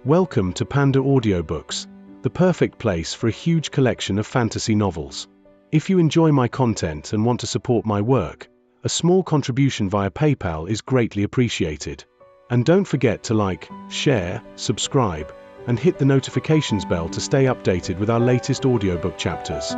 Welcome to PandaAudioBooks, the perfect place for a huge collection of fantasy novels. If you enjoy my content and want to support my work, a small contribution via PayPal is greatly appreciated. And don't forget to like, share, subscribe, and hit the notifications bell to stay updated with our latest audiobook chapters.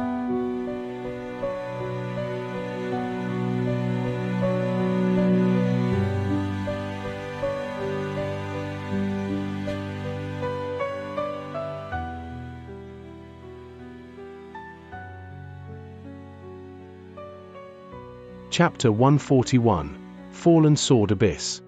Chapter 141, Fallen Sword Abyss.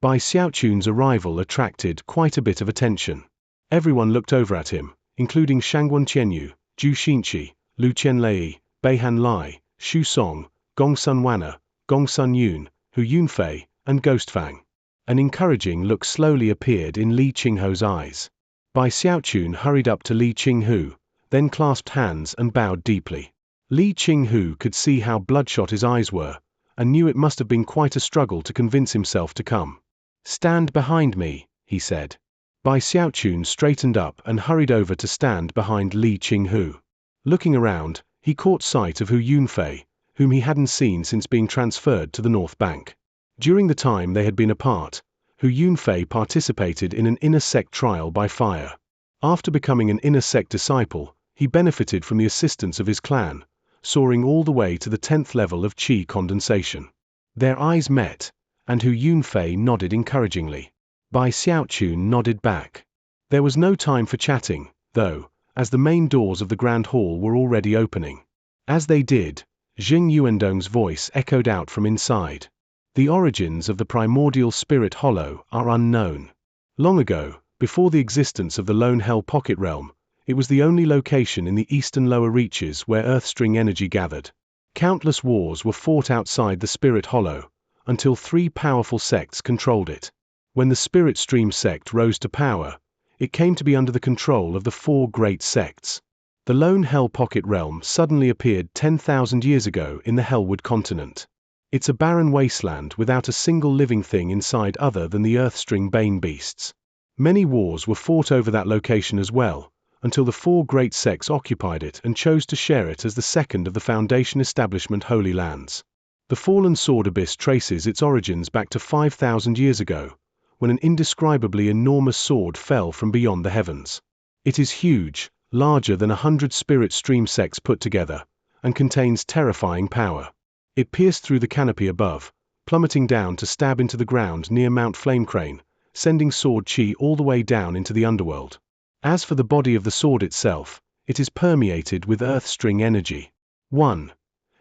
Bai Xiaochun's arrival attracted quite a bit of attention. Everyone looked over at him, including Shangguan Qianyu, Zhu Xinqi, Lu Qianlei, Beihan Lai, Xu Song, Gongsun Wana, Gongsun Yun, Hu Yunfei, and Ghostfang. An encouraging look slowly appeared in Li Qinghu's eyes. Bai Xiaochun hurried up to Li Qinghu, then clasped hands and bowed deeply. Li Qinghu could see how bloodshot his eyes were, and knew it must have been quite a struggle to convince himself to come. "Stand behind me," he said. Bai Xiaochun straightened up and hurried over to stand behind Li Qinghu. Looking around, he caught sight of Hu Yunfei, whom he hadn't seen since being transferred to the North Bank. During the time they had been apart, Hu Yunfei participated in an inner sect trial by fire. After becoming an inner sect disciple, he benefited from the assistance of his clan, soaring all the way to the 10th level of qi condensation. Their eyes met, and Hu Yunfei nodded encouragingly. Bai Xiaochun nodded back. There was no time for chatting, though, as the main doors of the Grand Hall were already opening. As they did, Jing Yuandong's voice echoed out from inside. The origins of the primordial spirit hollow are unknown. Long ago, before the existence of the Lone Hell Pocket Realm, it was the only location in the eastern lower reaches where Earthstring energy gathered. Countless wars were fought outside the spirit hollow, until three powerful sects controlled it. When the Spirit Stream sect rose to power, it came to be under the control of the four great sects. The Lone Hell Pocket Realm suddenly appeared 10,000 years ago in the Hellwood continent. It's a barren wasteland without a single living thing inside other than the Earthstring Bane beasts. Many wars were fought over that location as well, until the four great sects occupied it and chose to share it as the second of the Foundation Establishment Holy Lands. The Fallen Sword Abyss traces its origins back to 5,000 years ago, when an indescribably enormous sword fell from beyond the heavens. It is huge, larger than 100 Spirit Stream sects put together, and contains terrifying power. It pierced through the canopy above, plummeting down to stab into the ground near Mount Flamecrane, sending sword qi all the way down into the underworld. As for the body of the sword itself, it is permeated with Earthstring energy. 1.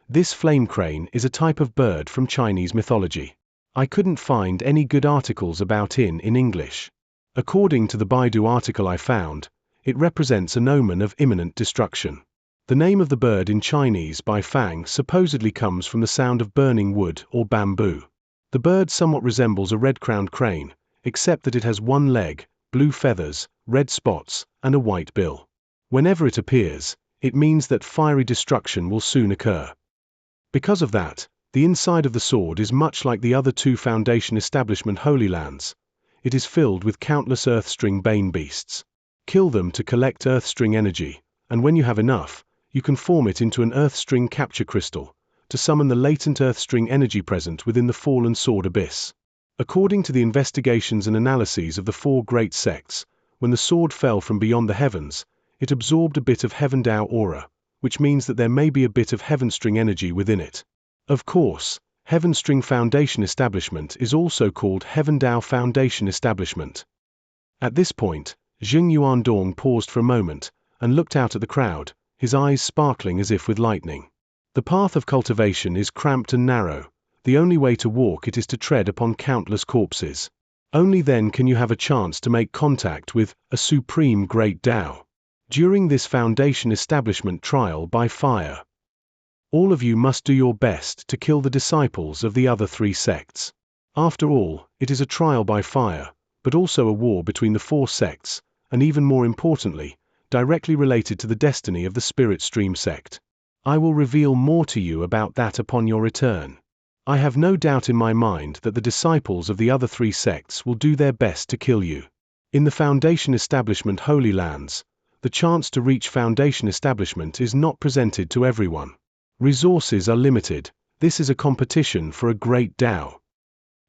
This Flamecrane is a type of bird from Chinese mythology. I couldn't find any good articles about it in English. According to the Baidu article I found, it represents an omen of imminent destruction. The name of the bird in Chinese by Fang supposedly comes from the sound of burning wood or bamboo. The bird somewhat resembles a red-crowned crane, except that it has one leg, blue feathers, red spots, and a white bill. Whenever it appears, it means that fiery destruction will soon occur. Because of that, the inside of the sword is much like the other two Foundation Establishment Holy Lands. It is filled with countless Earthstring Bane beasts. Kill them to collect Earthstring energy, and when you have enough, you can form it into an Earthstring capture crystal, to summon the latent Earthstring energy present within the Fallen Sword Abyss. According to the investigations and analyses of the four great sects, when the sword fell from beyond the heavens, it absorbed a bit of Heavendao aura, which means that there may be a bit of Heavenstring energy within it. Of course, Heavenstring Foundation Establishment is also called Heavendao Foundation Establishment. At this point, Jing Yuandong paused for a moment, and looked out at the crowd, his eyes sparkling as if with lightning. The path of cultivation is cramped and narrow. The only way to walk it is to tread upon countless corpses. Only then can you have a chance to make contact with a supreme great Tao. During this Foundation Establishment trial by fire, all of you must do your best to kill the disciples of the other three sects. After all, it is a trial by fire, but also a war between the four sects, and even more importantly, directly related to the destiny of the Spirit Stream sect. I will reveal more to you about that upon your return. I have no doubt in my mind that the disciples of the other 3 sects will do their best to kill you. In the Foundation Establishment Holy Lands, the chance to reach Foundation Establishment is not presented to everyone. Resources are limited. This is a competition for a great Tao.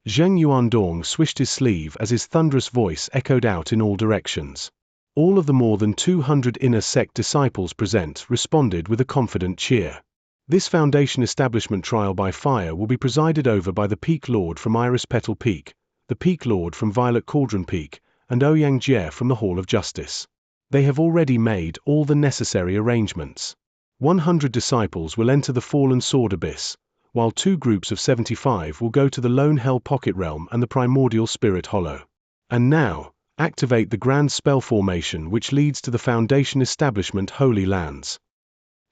Zheng Yuandong swished his sleeve as his thunderous voice echoed out in all directions. All of the more than 200 inner sect disciples present responded with a confident cheer. This Foundation Establishment trial by fire will be presided over by the Peak Lord from Iris Petal Peak, the Peak Lord from Violet Cauldron Peak, and Xianxia from the Hall of Justice. They have already made all the necessary arrangements. 100 disciples will enter the Fallen Sword Abyss, while 2 groups of 75 will go to the Lone Hell Pocket Realm and the Primordial Spirit Hollow. And now, activate the grand spell formation which leads to the Foundation Establishment Holy Lands.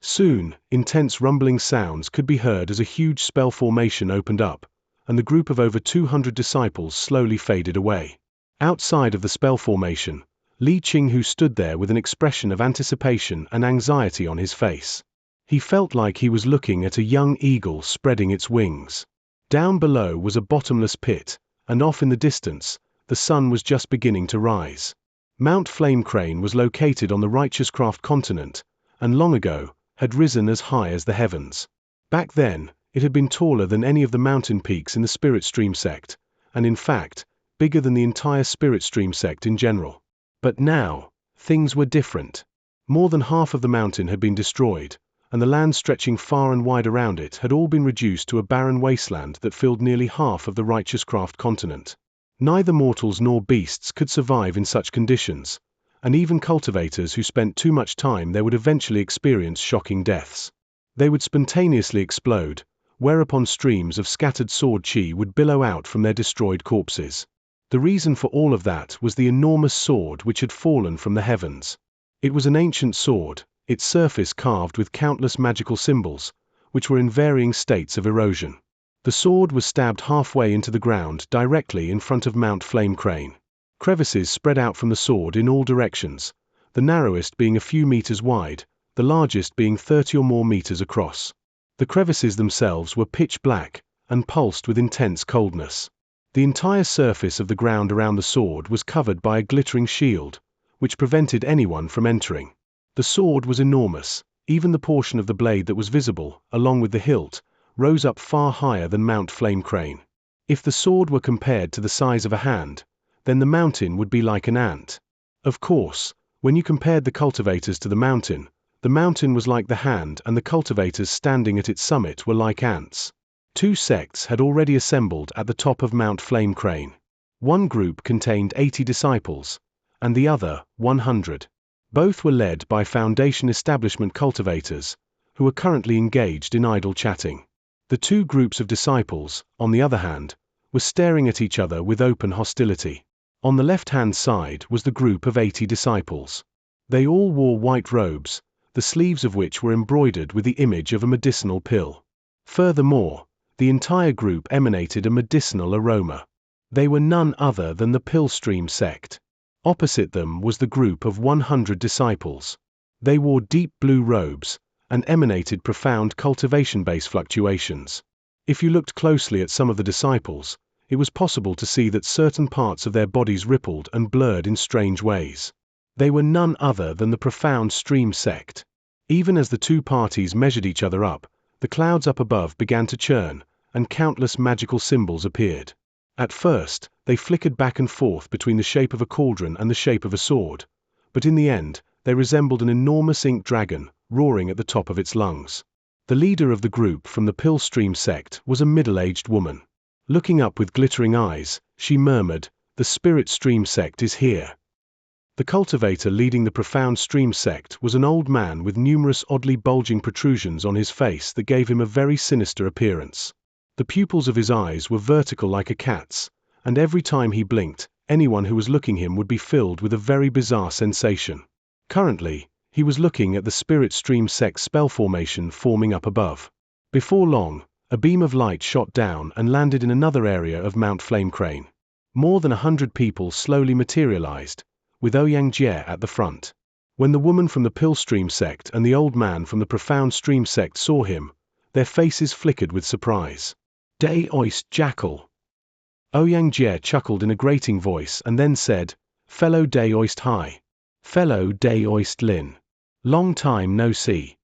Soon, intense rumbling sounds could be heard as a huge spell formation opened up, and the group of over 200 disciples slowly faded away. Outside of the spell formation, Li Qinghu stood there with an expression of anticipation and anxiety on his face. He felt like he was looking at a young eagle spreading its wings. Down below was a bottomless pit, and off in the distance, the sun was just beginning to rise. Mount Flame Crane was located on the Righteous Craft continent, and long ago, had risen as high as the heavens. Back then, it had been taller than any of the mountain peaks in the Spirit Stream sect, and in fact, bigger than the entire Spirit Stream sect in general. But now, things were different. More than half of the mountain had been destroyed, and the land stretching far and wide around it had all been reduced to a barren wasteland that filled nearly half of the Righteous Craft continent. Neither mortals nor beasts could survive in such conditions, and even cultivators who spent too much time there would eventually experience shocking deaths. They would spontaneously explode, whereupon streams of scattered sword chi would billow out from their destroyed corpses. The reason for all of that was the enormous sword which had fallen from the heavens. It was an ancient sword, its surface carved with countless magical symbols, which were in varying states of erosion. The sword was stabbed halfway into the ground directly in front of Mount Flame Crane. Crevices spread out from the sword in all directions, the narrowest being a few meters wide, the largest being 30 or more meters across. The crevices themselves were pitch black, and pulsed with intense coldness. The entire surface of the ground around the sword was covered by a glittering shield, which prevented anyone from entering. The sword was enormous. Even the portion of the blade that was visible, along with the hilt, rose up far higher than Mount Flame Crane. If the sword were compared to the size of a hand, then the mountain would be like an ant. Of course, when you compared the cultivators to the mountain was like the hand and the cultivators standing at its summit were like ants. 2 sects had already assembled at the top of Mount Flame Crane. One group contained 80 disciples, and the other 100. Both were led by Foundation Establishment cultivators, who were currently engaged in idle chatting. The 2 groups of disciples, on the other hand, were staring at each other with open hostility. On the left-hand side was the group of 80 disciples. They all wore white robes, the sleeves of which were embroidered with the image of a medicinal pill. Furthermore, the entire group emanated a medicinal aroma. They were none other than the Pill Stream sect. Opposite them was the group of 100 disciples. They wore deep blue robes, and emanated profound cultivation-based fluctuations. If you looked closely at some of the disciples, it was possible to see that certain parts of their bodies rippled and blurred in strange ways. They were none other than the Profound Stream sect. Even as the 2 parties measured each other up, the clouds up above began to churn, and countless magical symbols appeared. At first, they flickered back and forth between the shape of a cauldron and the shape of a sword, but in the end, they resembled an enormous ink dragon, roaring at the top of its lungs. The leader of the group from the Pill Stream sect was a middle-aged woman. Looking up with glittering eyes, she murmured, "The Spirit Stream sect is here." The cultivator leading the Profound Stream sect was an old man with numerous oddly bulging protrusions on his face that gave him a very sinister appearance. The pupils of his eyes were vertical like a cat's, and every time he blinked, anyone who was looking at him would be filled with a very bizarre sensation. Currently, he was looking at the Spirit Stream sect spell formation forming up above. Before long, a beam of light shot down and landed in another area of Mount Flame Crane. More than 100 people slowly materialized, with Xianxia at the front. When the woman from the Pill Stream sect and the old man from the Profound Stream sect saw him, their faces flickered with surprise. "Day Oist Jackal." Xianxia chuckled in a grating voice and then said, "Fellow Day Oist Hi. Fellow Day Oist Lin. Long time no see."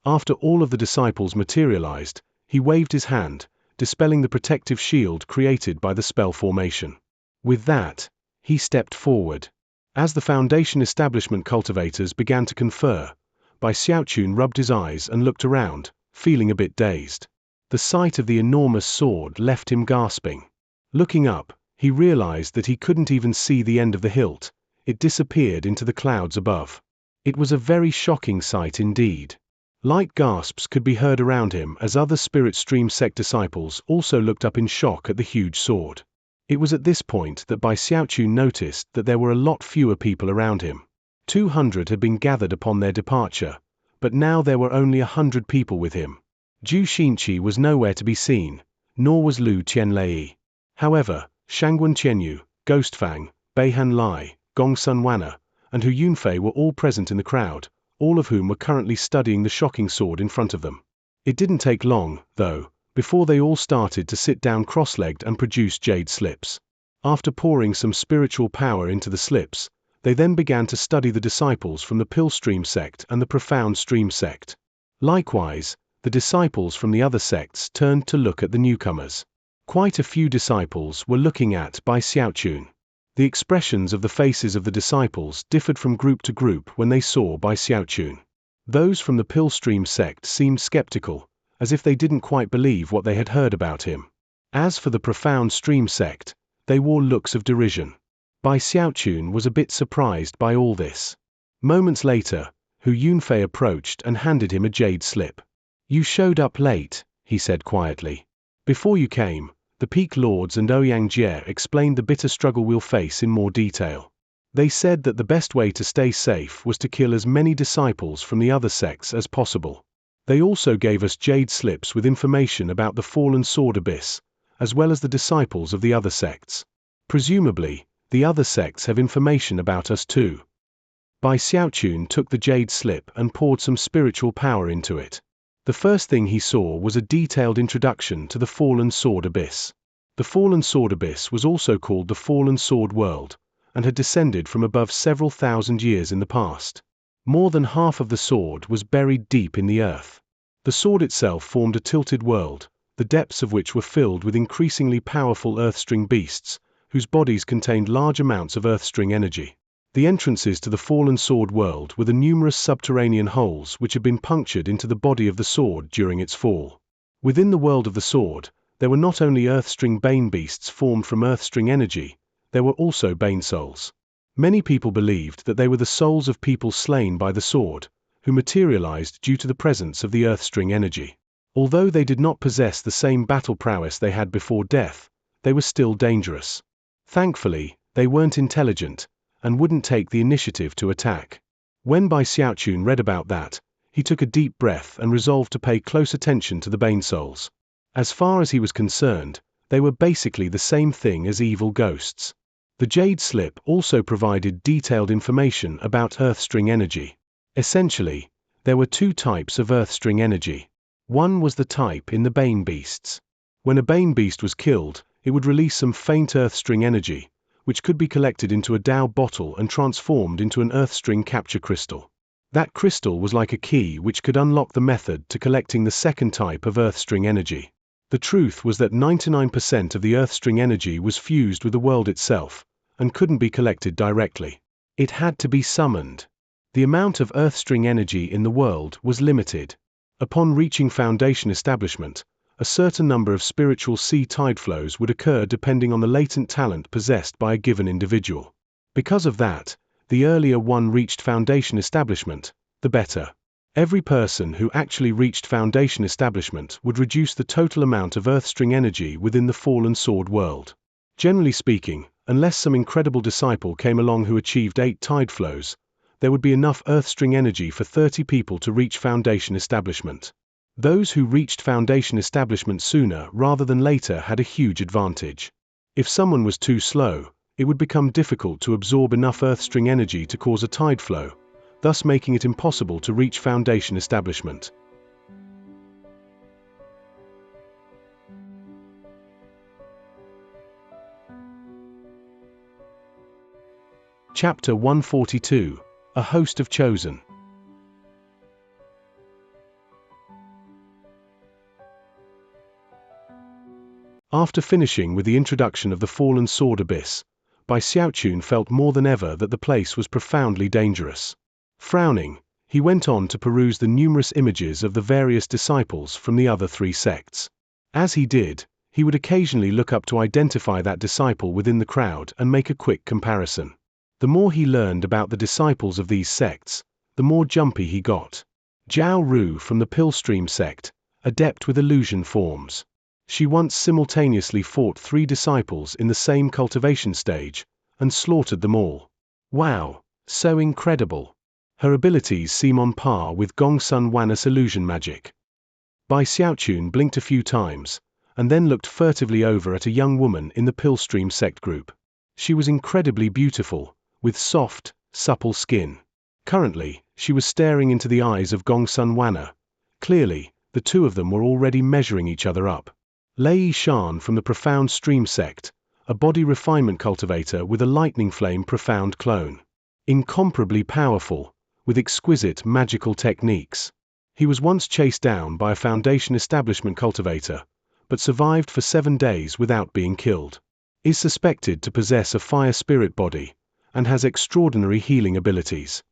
After all of the disciples materialized, he waved his hand, dispelling the protective shield created by the spell formation. With that, he stepped forward. As the Foundation establishment cultivators began to confer, Bai Xiaochun rubbed his eyes and looked around, feeling a bit dazed. The sight of the enormous sword left him gasping. Looking up, he realized that he couldn't even see the end of the hilt. It disappeared into the clouds above. It was a very shocking sight indeed. Light gasps could be heard around him as other Spirit Stream sect disciples also looked up in shock at the huge sword. It was at this point that Bai Xiaochun noticed that there were a lot fewer people around him. 200 had been gathered upon their departure, but now there were only 100 people with him. Xianxia was nowhere to be seen, nor was Lu Qianlei. However, Shangguan Qianyu, Ghostfang, Beihan Lai, Gongsun Wana, and Hu Yunfei were all present in the crowd, all of whom were currently studying the shocking sword in front of them. It didn't take long, though, before they all started to sit down cross-legged and produce jade slips. After pouring some spiritual power into the slips, they then began to study the disciples from the Pill Stream sect and the Profound Stream sect. Likewise, the disciples from the other sects turned to look at the newcomers. Quite a few disciples were looking at Bai Xiaochun. The expressions of the faces of the disciples differed from group to group when they saw Bai Xiaochun. Those from the Pill Stream sect seemed skeptical, as if they didn't quite believe what they had heard about him. As for the Profound Stream sect, they wore looks of derision. Bai Xiaochun was a bit surprised by all this. Moments later, Hu Yunfei approached and handed him a jade slip. "You showed up late," he said quietly. "Before you came, the Peak Lords and Xianxia explained the bitter struggle we'll face in more detail. They said that the best way to stay safe was to kill as many disciples from the other sects as possible. They also gave us jade slips with information about the fallen sword abyss, as well as the disciples of the other sects. Presumably, the other sects have information about us too." Bai Xiaochun took the jade slip and poured some spiritual power into it. The first thing he saw was a detailed introduction to the Fallen Sword Abyss. The Fallen Sword Abyss was also called the Fallen Sword World, and had descended from above several thousand years in the past. More than half of the sword was buried deep in the earth. The sword itself formed a tilted world, the depths of which were filled with increasingly powerful Earthstring beasts, whose bodies contained large amounts of Earthstring energy. The entrances to the Fallen Sword World were the numerous subterranean holes which had been punctured into the body of the sword during its fall. Within the world of the sword, there were not only Earthstring Bane beasts formed from Earthstring energy, there were also Bane souls. Many people believed that they were the souls of people slain by the sword, who materialized due to the presence of the Earthstring energy. Although they did not possess the same battle prowess they had before death, they were still dangerous. Thankfully, they weren't intelligent, and wouldn't take the initiative to attack. When Bai Xiaochun read about that, he took a deep breath and resolved to pay close attention to the Bane souls. As far as he was concerned, they were basically the same thing as evil ghosts. The jade slip also provided detailed information about Earthstring energy. Essentially, there were two types of Earthstring energy. One was the type in the Bane beasts. When a Bane beast was killed, it would release some faint Earthstring energy, which could be collected into a Dao bottle and transformed into an Earthstring capture crystal. That crystal was like a key which could unlock the method to collecting the second type of Earthstring energy. The truth was that 99% of the Earthstring energy was fused with the world itself, and couldn't be collected directly. It had to be summoned. The amount of Earthstring energy in the world was limited. Upon reaching Foundation establishment, a certain number of spiritual sea tide flows would occur depending on the latent talent possessed by a given individual. Because of that, the earlier one reached Foundation establishment, the better. Every person who actually reached Foundation establishment would reduce the total amount of Earthstring energy within the Fallen Sword world. Generally speaking, unless some incredible disciple came along who achieved 8 tide flows, there would be enough Earthstring energy for 30 people to reach Foundation establishment. Those who reached Foundation establishment sooner rather than later had a huge advantage. If someone was too slow, it would become difficult to absorb enough Earthstring energy to cause a tide flow, thus making it impossible to reach Foundation establishment. Chapter 142. A Host of Chosen. After finishing with the introduction of the fallen sword abyss, Bai Xiaochun felt more than ever that the place was profoundly dangerous. Frowning, he went on to peruse the numerous images of the various disciples from the other three sects. As he did, he would occasionally look up to identify that disciple within the crowd and make a quick comparison. The more he learned about the disciples of these sects, the more jumpy he got. Zhao Ru from the Pillstream sect, adept with illusion forms. She once simultaneously fought 3 disciples in the same cultivation stage, and slaughtered them all. Wow, so incredible. Her abilities seem on par with Gongsun Wan's illusion magic. Bai Xiaochun blinked a few times, and then looked furtively over at a young woman in the Pillstream sect group. She was incredibly beautiful, with soft, supple skin. Currently, she was staring into the eyes of Gongsun Wan. Clearly, the two of them were already measuring each other up. Lei Shan from the Profound Stream sect, a body refinement cultivator with a lightning flame profound clone. Incomparably powerful, with exquisite magical techniques. He was once chased down by a Foundation establishment cultivator, but survived for 7 days without being killed. Is suspected to possess a fire spirit body, and has extraordinary healing abilities.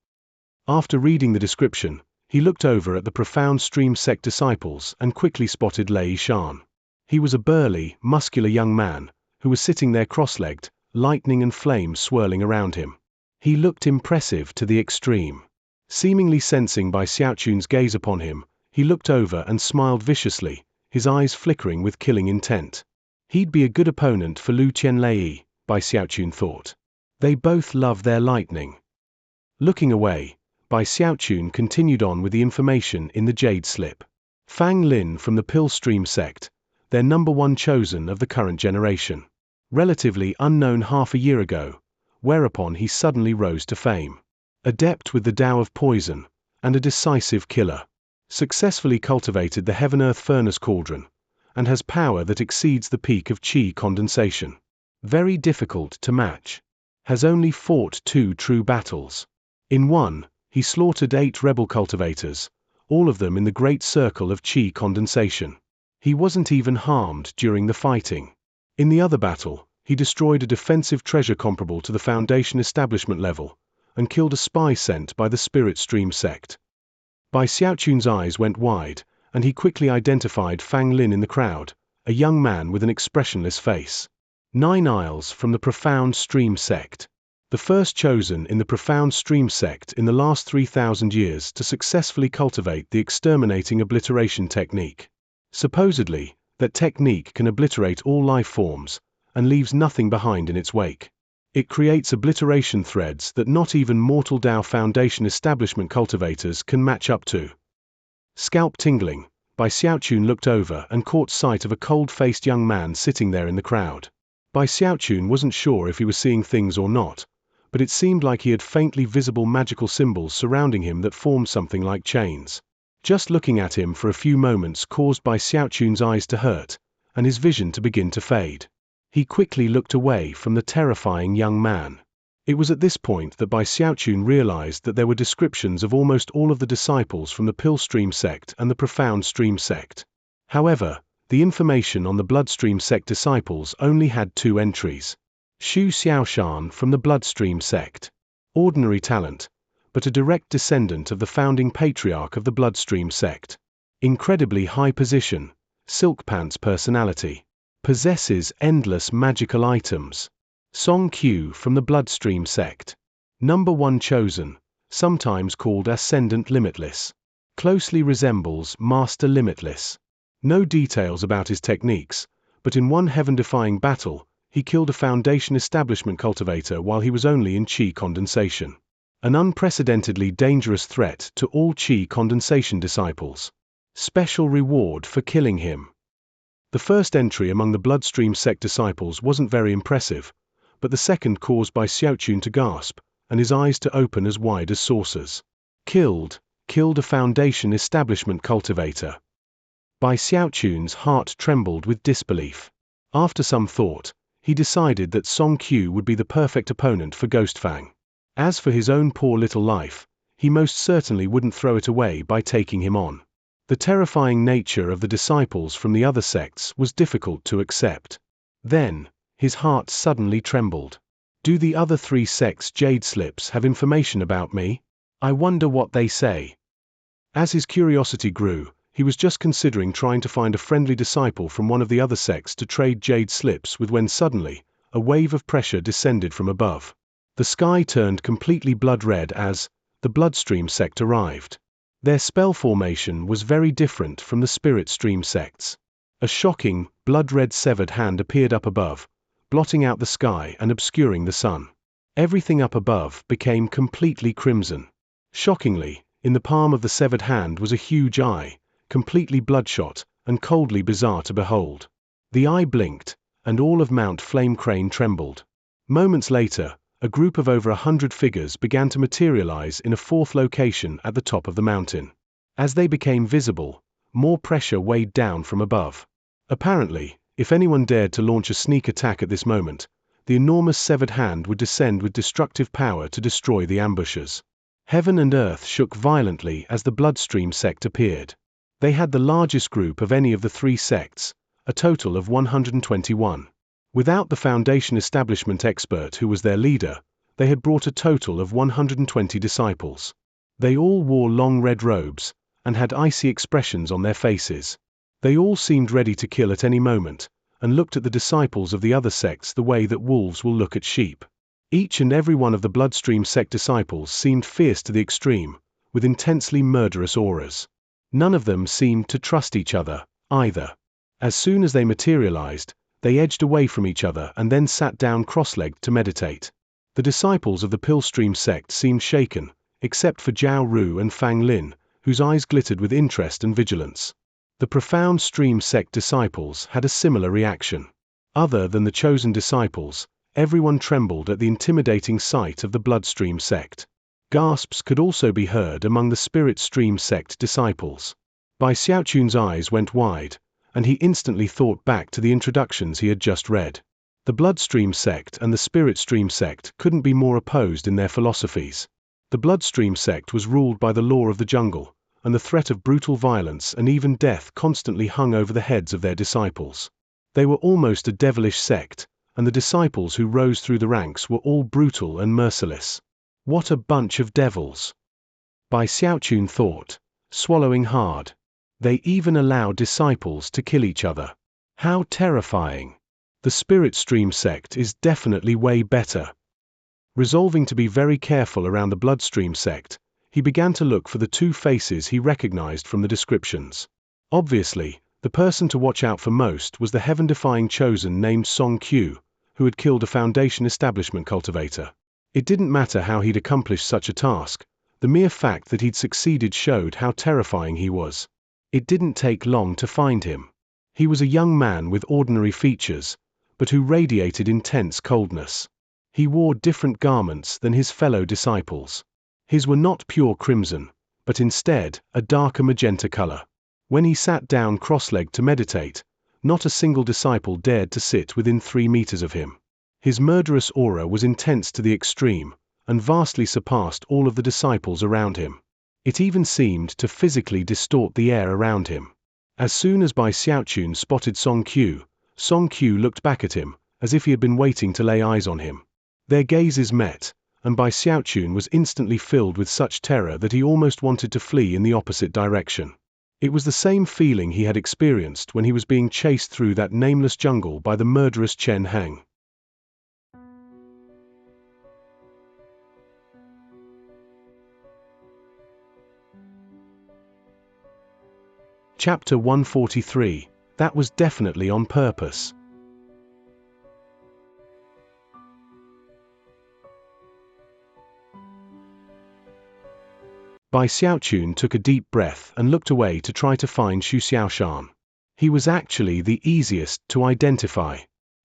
After reading the description, he looked over at the Profound Stream sect disciples and quickly spotted Lei Shan. He was a burly, muscular young man, who was sitting there cross-legged, lightning and flame swirling around him. He looked impressive to the extreme. Seemingly sensing Bai Xiaochun's gaze upon him, he looked over and smiled viciously, his eyes flickering with killing intent. He'd be a good opponent for Lu Qianlei, Bai Xiaochun thought. They both love their lightning. Looking away, Bai Xiaochun continued on with the information in the jade slip. Fang Lin from the Pillstream sect, their #1 chosen of the current generation. Relatively unknown half a year ago, whereupon he suddenly rose to fame. Adept with the Tao of Poison, and a decisive killer. Successfully cultivated the Heaven-Earth Furnace Cauldron, and has power that exceeds the peak of Qi condensation. Very difficult to match. Has only fought 2 true battles. In one, he slaughtered 8 rebel cultivators, all of them in the great circle of Qi condensation. He wasn't even harmed during the fighting. In the other battle, he destroyed a defensive treasure comparable to the Foundation establishment level, and killed a spy sent by the Spirit Stream sect. Bai Xiaochun's eyes went wide, and he quickly identified Fang Lin in the crowd, a young man with an expressionless face. 9 Isles from the Profound Stream sect. The first chosen in the Profound Stream sect in the last 3,000 years to successfully cultivate the exterminating obliteration technique. Supposedly, that technique can obliterate all life forms, and leaves nothing behind in its wake. It creates obliteration threads that not even mortal Tao Foundation establishment cultivators can match up to. Scalp tingling, Bai Xiaochun looked over and caught sight of a cold-faced young man sitting there in the crowd. Bai Xiaochun wasn't sure if he was seeing things or not, but it seemed like he had faintly visible magical symbols surrounding him that formed something like chains. Just looking at him for a few moments caused Bai Xiaochun's eyes to hurt, and his vision to begin to fade. He quickly looked away from the terrifying young man. It was at this point that Bai Xiaochun realized that there were descriptions of almost all of the disciples from the Pillstream sect and the Profound Stream sect. However, the information on the Bloodstream sect disciples only had 2 entries. Xu Xiaoshan from the Bloodstream sect. Ordinary talent, but a direct descendant of the founding patriarch of the Bloodstream sect. Incredibly high position, silk pants personality. Possesses endless magical items. Song Q from the Bloodstream sect. #1 chosen, sometimes called Ascendant Limitless. Closely resembles Master Limitless. No details about his techniques, but in one heaven-defying battle, he killed a Foundation establishment cultivator while he was only in Qi condensation. An unprecedentedly dangerous threat to all Qi condensation disciples. Special reward for killing him. The first entry among the Bloodstream sect disciples wasn't very impressive, but the second caused Bai Xiaochun to gasp, and his eyes to open as wide as saucers. Killed a Foundation establishment cultivator. Bai Xiaochun's heart trembled with disbelief. After some thought, he decided that Song Qiu would be the perfect opponent for Ghostfang. As for his own poor little life, he most certainly wouldn't throw it away by taking him on. The terrifying nature of the disciples from the other sects was difficult to accept. Then, his heart suddenly trembled. Do the other 3 sects' jade slips have information about me? I wonder what they say. As his curiosity grew, he was just considering trying to find a friendly disciple from one of the other sects to trade jade slips with when suddenly, a wave of pressure descended from above. The sky turned completely blood-red as the Bloodstream sect arrived. Their spell formation was very different from the Spirit Stream sects. A shocking, blood-red severed hand appeared up above, blotting out the sky and obscuring the sun. Everything up above became completely crimson. Shockingly, in the palm of the severed hand was a huge eye, completely bloodshot and coldly bizarre to behold. The eye blinked, and all of Mount Flame Crane trembled. Moments later, a group of over 100 figures began to materialize in a 4th location at the top of the mountain. As they became visible, more pressure weighed down from above. Apparently, if anyone dared to launch a sneak attack at this moment, the enormous severed hand would descend with destructive power to destroy the ambushers. Heaven and earth shook violently as the Bloodstream sect appeared. They had the largest group of any of the 3 sects, a total of 121. Without the Foundation establishment expert who was their leader, they had brought a total of 120 disciples. They all wore long red robes, and had icy expressions on their faces. They all seemed ready to kill at any moment, and looked at the disciples of the other sects the way that wolves will look at sheep. Each and every one of the Bloodstream sect disciples seemed fierce to the extreme, with intensely murderous auras. None of them seemed to trust each other, either. As soon as they materialized, they edged away from each other and then sat down cross-legged to meditate. The disciples of the Pillstream sect seemed shaken, except for Zhao Ru and Fang Lin, whose eyes glittered with interest and vigilance. The Profound Stream sect disciples had a similar reaction. Other than the chosen disciples, everyone trembled at the intimidating sight of the Bloodstream sect. Gasps could also be heard among the Spirit Stream sect disciples. Bai Xiaochun's eyes went wide, and he instantly thought back to the introductions he had just read. The Bloodstream sect and the Spirit Stream sect couldn't be more opposed in their philosophies. The Bloodstream sect was ruled by the law of the jungle, and the threat of brutal violence and even death constantly hung over the heads of their disciples. They were almost a devilish sect, and the disciples who rose through the ranks were all brutal and merciless. What a bunch of devils! Bai Xiaochun thought, swallowing hard. They even allow disciples to kill each other. How terrifying! The Spirit Stream sect is definitely way better. Resolving to be very careful around the Bloodstream sect, he began to look for the 2 faces he recognized from the descriptions. Obviously, the person to watch out for most was the heaven-defying chosen named Song Qiu, who had killed a Foundation establishment cultivator. It didn't matter how he'd accomplished such a task, the mere fact that he'd succeeded showed how terrifying he was. It didn't take long to find him. He was a young man with ordinary features, but who radiated intense coldness. He wore different garments than his fellow disciples. His were not pure crimson, but instead a darker magenta color. When he sat down cross-legged to meditate, not a single disciple dared to sit within 3 meters of him. His murderous aura was intense to the extreme, and vastly surpassed all of the disciples around him. It even seemed to physically distort the air around him. As soon as Bai Xiaochun spotted Song Qiu looked back at him, as if he had been waiting to lay eyes on him. Their gazes met, and Bai Xiaochun was instantly filled with such terror that he almost wanted to flee in the opposite direction. It was the same feeling he had experienced when he was being chased through that nameless jungle by the murderous Chen Heng. Chapter 143. That was definitely on purpose. Bai Xiaochun took a deep breath and looked away to try to find Xu Xiaoshan. He was actually the easiest to identify.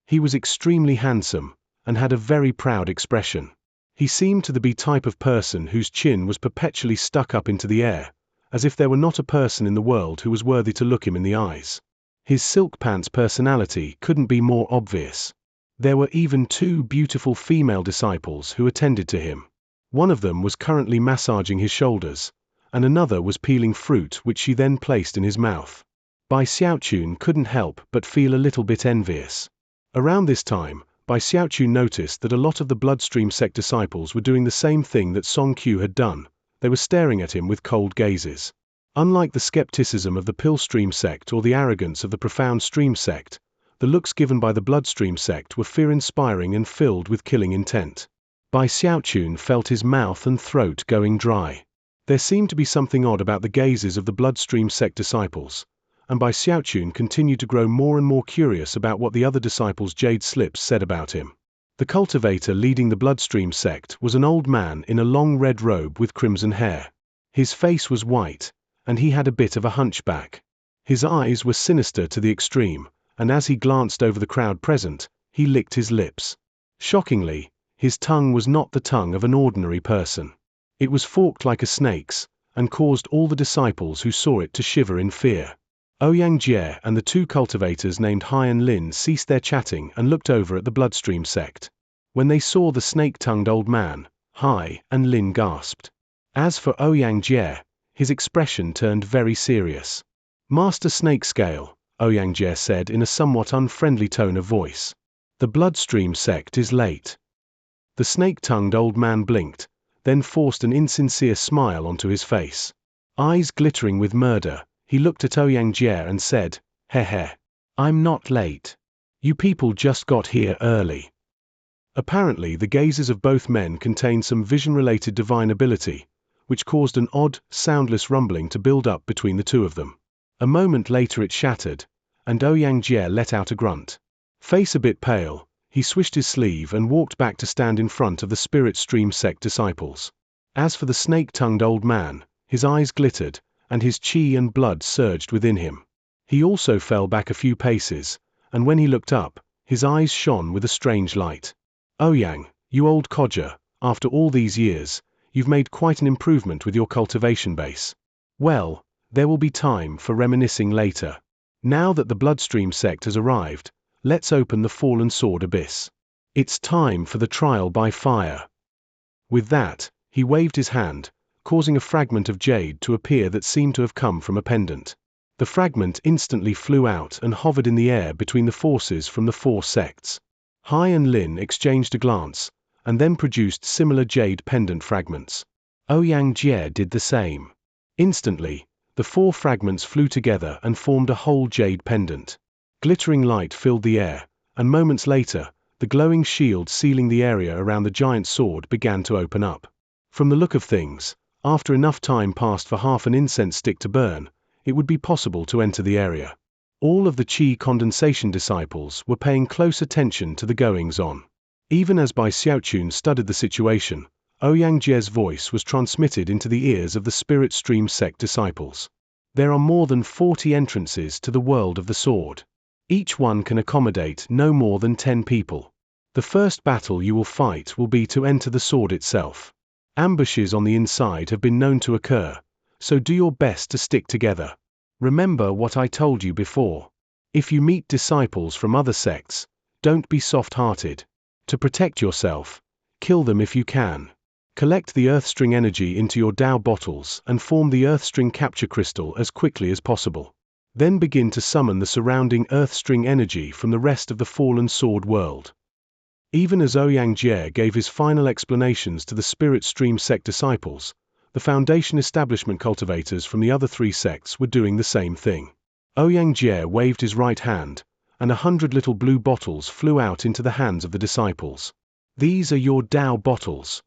He was extremely handsome, and had a very proud expression. He seemed to be the type of person whose chin was perpetually stuck up into the air, as if there were not a person in the world who was worthy to look him in the eyes. His silk pants personality couldn't be more obvious. There were even 2 beautiful female disciples who attended to him. One of them was currently massaging his shoulders, and another was peeling fruit which she then placed in his mouth. Bai Xiaochun couldn't help but feel a little bit envious. Around this time, Bai Xiaochun noticed that a lot of the bloodstream sect disciples were doing the same thing that Song Qiu had done. They were staring at him with cold gazes. Unlike the skepticism of the Pillstream sect or the arrogance of the Profound Stream sect, the looks given by the Bloodstream sect were fear-inspiring and filled with killing intent. Bai Xiaochun felt his mouth and throat going dry. There seemed to be something odd about the gazes of the Bloodstream sect disciples, and Bai Xiaochun continued to grow more and more curious about what the other disciples' jade slips said about him. The cultivator leading the Bloodstream sect was an old man in a long red robe with crimson hair. His face was white, and he had a bit of a hunchback. His eyes were sinister to the extreme, and as he glanced over the crowd present, he licked his lips. Shockingly, his tongue was not the tongue of an ordinary person. It was forked like a snake's, and caused all the disciples who saw it to shiver in fear. Xianxia and the 2 cultivators named Hai and Lin ceased their chatting and looked over at the Bloodstream sect. When they saw the snake-tongued old man, Hai and Lin gasped. As for Xianxia, his expression turned very serious. "Master Snake Scale," Xianxia said in a somewhat unfriendly tone of voice. "The Bloodstream sect is late." The snake-tongued old man blinked, then forced an insincere smile onto his face. Eyes glittering with murder, he looked at Xianxia and said, "Heh. I'm not late. You people just got here early." Apparently the gazes of both men contained some vision-related divine ability, which caused an odd, soundless rumbling to build up between the 2 of them. A moment later it shattered, and Xianxia let out a grunt. Face a bit pale, he swished his sleeve and walked back to stand in front of the Spirit Stream sect disciples. As for the snake-tongued old man, his eyes glittered, and his qi and blood surged within him. He also fell back a few paces, and when he looked up, his eyes shone with a strange light. "Ouyang, you old codger, after all these years, you've made quite an improvement with your cultivation base. Well, there will be time for reminiscing later. Now that the Bloodstream sect has arrived, let's open the Fallen Sword Abyss. It's time for the trial by fire." With that, he waved his hand, causing a fragment of jade to appear that seemed to have come from a pendant. The fragment instantly flew out and hovered in the air between the forces from the 4 sects. Hai and Lin exchanged a glance, and then produced similar jade pendant fragments. Xianxia did the same. Instantly, the 4 fragments flew together and formed a whole jade pendant. Glittering light filled the air, and moments later, the glowing shield sealing the area around the giant sword began to open up. From the look of things, after enough time passed for half an incense stick to burn, it would be possible to enter the area. All of the Qi condensation disciples were paying close attention to the goings-on. Even as Bai Xiaochun studied the situation, Xianxia's voice was transmitted into the ears of the Spirit Stream sect disciples. There are more than 40 entrances to the world of the sword. Each one can accommodate no more than 10 people. The first battle you will fight will be to enter the sword itself. Ambushes on the inside have been known to occur, so do your best to stick together. Remember what I told you before. If you meet disciples from other sects, don't be soft-hearted. To protect yourself, kill them if you can. Collect the Earthstring energy into your Dao bottles and form the Earthstring capture crystal as quickly as possible. Then begin to summon the surrounding Earthstring energy from the rest of the Fallen Sword world. Even as Xianxia gave his final explanations to the Spirit Stream sect disciples, the Foundation establishment cultivators from the other 3 sects were doing the same thing. Xianxia waved his right hand, and 100 little blue bottles flew out into the hands of the disciples. "These are your Dao bottles."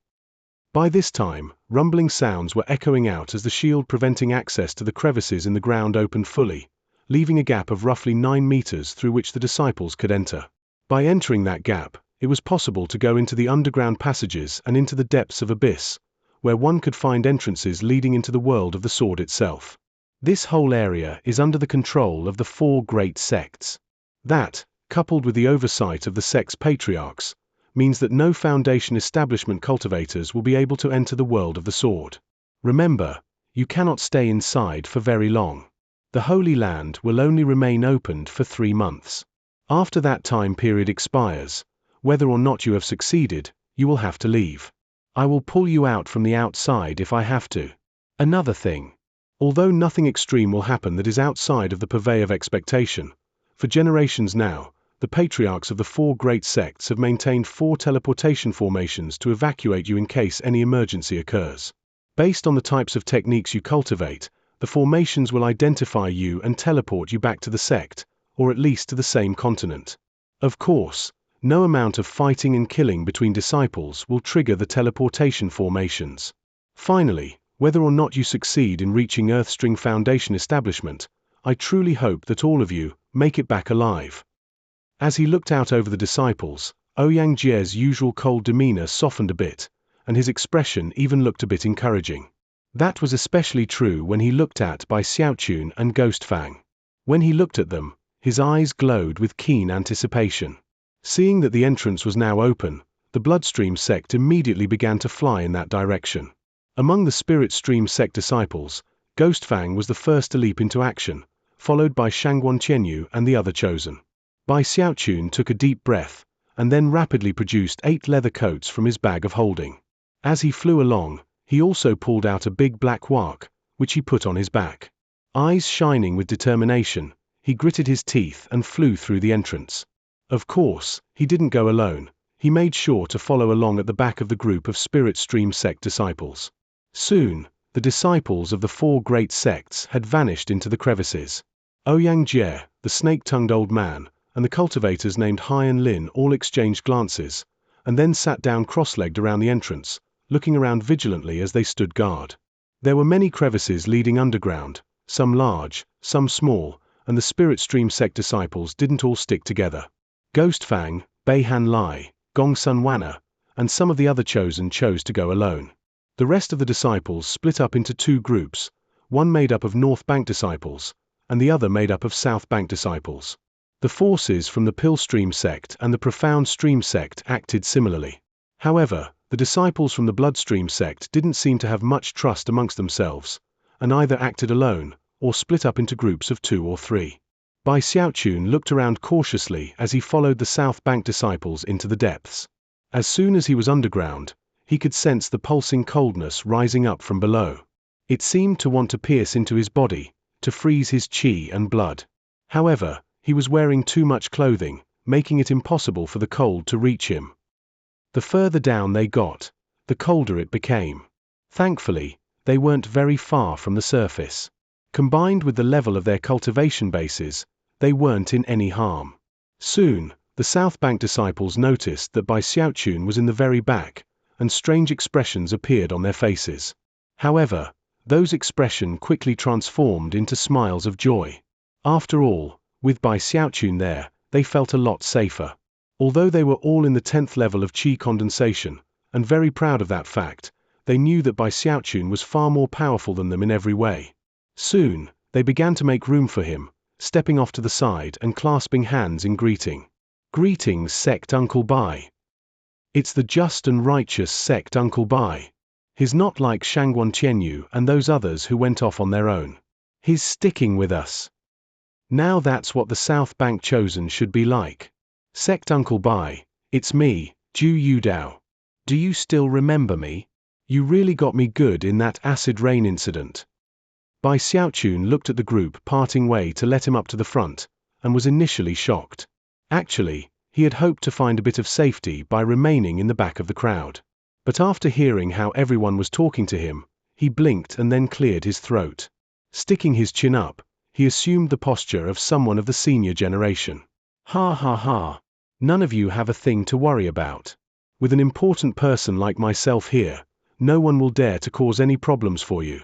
By this time, rumbling sounds were echoing out as the shield preventing access to the crevices in the ground opened fully, leaving a gap of roughly 9 meters through which the disciples could enter. By entering that gap, it was possible to go into the underground passages and into the depths of abyss, where one could find entrances leading into the world of the sword itself. This whole area is under the control of the 4 great sects. That, coupled with the oversight of the sect's patriarchs, means that no Foundation establishment cultivators will be able to enter the world of the sword. Remember, you cannot stay inside for very long. The Holy Land will only remain opened for 3 months. After that time period expires, whether or not you have succeeded, you will have to leave. I will pull you out from the outside if I have to. Another thing. Although nothing extreme will happen that is outside of the purvey of expectation, for generations now, the patriarchs of the 4 great sects have maintained 4 teleportation formations to evacuate you in case any emergency occurs. Based on the types of techniques you cultivate, the formations will identify you and teleport you back to the sect, or at least to the same continent. Of course, no amount of fighting and killing between disciples will trigger the teleportation formations. Finally, whether or not you succeed in reaching Earthstring Foundation establishment, I truly hope that all of you make it back alive. As he looked out over the disciples, Xianxia's usual cold demeanor softened a bit, and his expression even looked a bit encouraging. That was especially true when he looked at Bai Xiaoqun and Ghost Fang. When he looked at them, his eyes glowed with keen anticipation. Seeing that the entrance was now open, the Bloodstream sect immediately began to fly in that direction. Among the Spirit Stream sect disciples, Ghost Fang was the first to leap into action, followed by Xianxia Qianyu and the other chosen. Bai Xiaoqun took a deep breath, and then rapidly produced 8 leather coats from his bag of holding. As he flew along, he also pulled out a big black wark, which he put on his back. Eyes shining with determination, he gritted his teeth and flew through the entrance. Of course, he didn't go alone. He made sure to follow along at the back of the group of Spirit Stream sect disciples. Soon, the disciples of the 4 great sects had vanished into the crevices. Xianxia, the snake-tongued old man, and the cultivators named Hai and Lin all exchanged glances, and then sat down cross-legged around the entrance, looking around vigilantly as they stood guard. There were many crevices leading underground, some large, some small, and the Spirit Stream sect disciples didn't all stick together. Ghost Fang, Beihan Lai, Gong Sun Wana, and some of the other chosen chose to go alone. The rest of the disciples split up into 2 groups, one made up of North Bank disciples, and the other made up of South Bank disciples. The forces from the Pill Stream sect and the Profound Stream sect acted similarly. However, the disciples from the Bloodstream sect didn't seem to have much trust amongst themselves, and either acted alone, or split up into groups of 2 or 3. Bai Xiaoqun looked around cautiously as he followed the South Bank disciples into the depths. As soon as he was underground, he could sense the pulsing coldness rising up from below. It seemed to want to pierce into his body, to freeze his qi and blood. However, he was wearing too much clothing, making it impossible for the cold to reach him. The further down they got, the colder it became. Thankfully, they weren't very far from the surface. Combined with the level of their cultivation bases, they weren't in any harm. Soon, the South Bank disciples noticed that Bai Xiaoqun was in the very back, and strange expressions appeared on their faces. However, those expressions quickly transformed into smiles of joy. After all, with Bai Xiaoqun there, they felt a lot safer. Although they were all in the 10th level of qi condensation, and very proud of that fact, they knew that Bai Xiaoqun was far more powerful than them in every way. Soon, they began to make room for him, stepping off to the side and clasping hands in greeting. Greetings, Sect Uncle Bai. It's the just and righteous Sect Uncle Bai. He's not like Xianxia Qianyu and those others who went off on their own. He's sticking with us. Now that's what the South Bank chosen should be like. Sect Uncle Bai, it's me, Zhu Yudao. Do you still remember me? You really got me good in that acid rain incident. Bai Xiaoqun looked at the group parting way to let him up to the front, and was initially shocked. Actually, he had hoped to find a bit of safety by remaining in the back of the crowd. But after hearing how everyone was talking to him, he blinked and then cleared his throat. Sticking his chin up, he assumed the posture of someone of the senior generation. Ha ha ha. None of you have a thing to worry about. With an important person like myself here, no one will dare to cause any problems for you.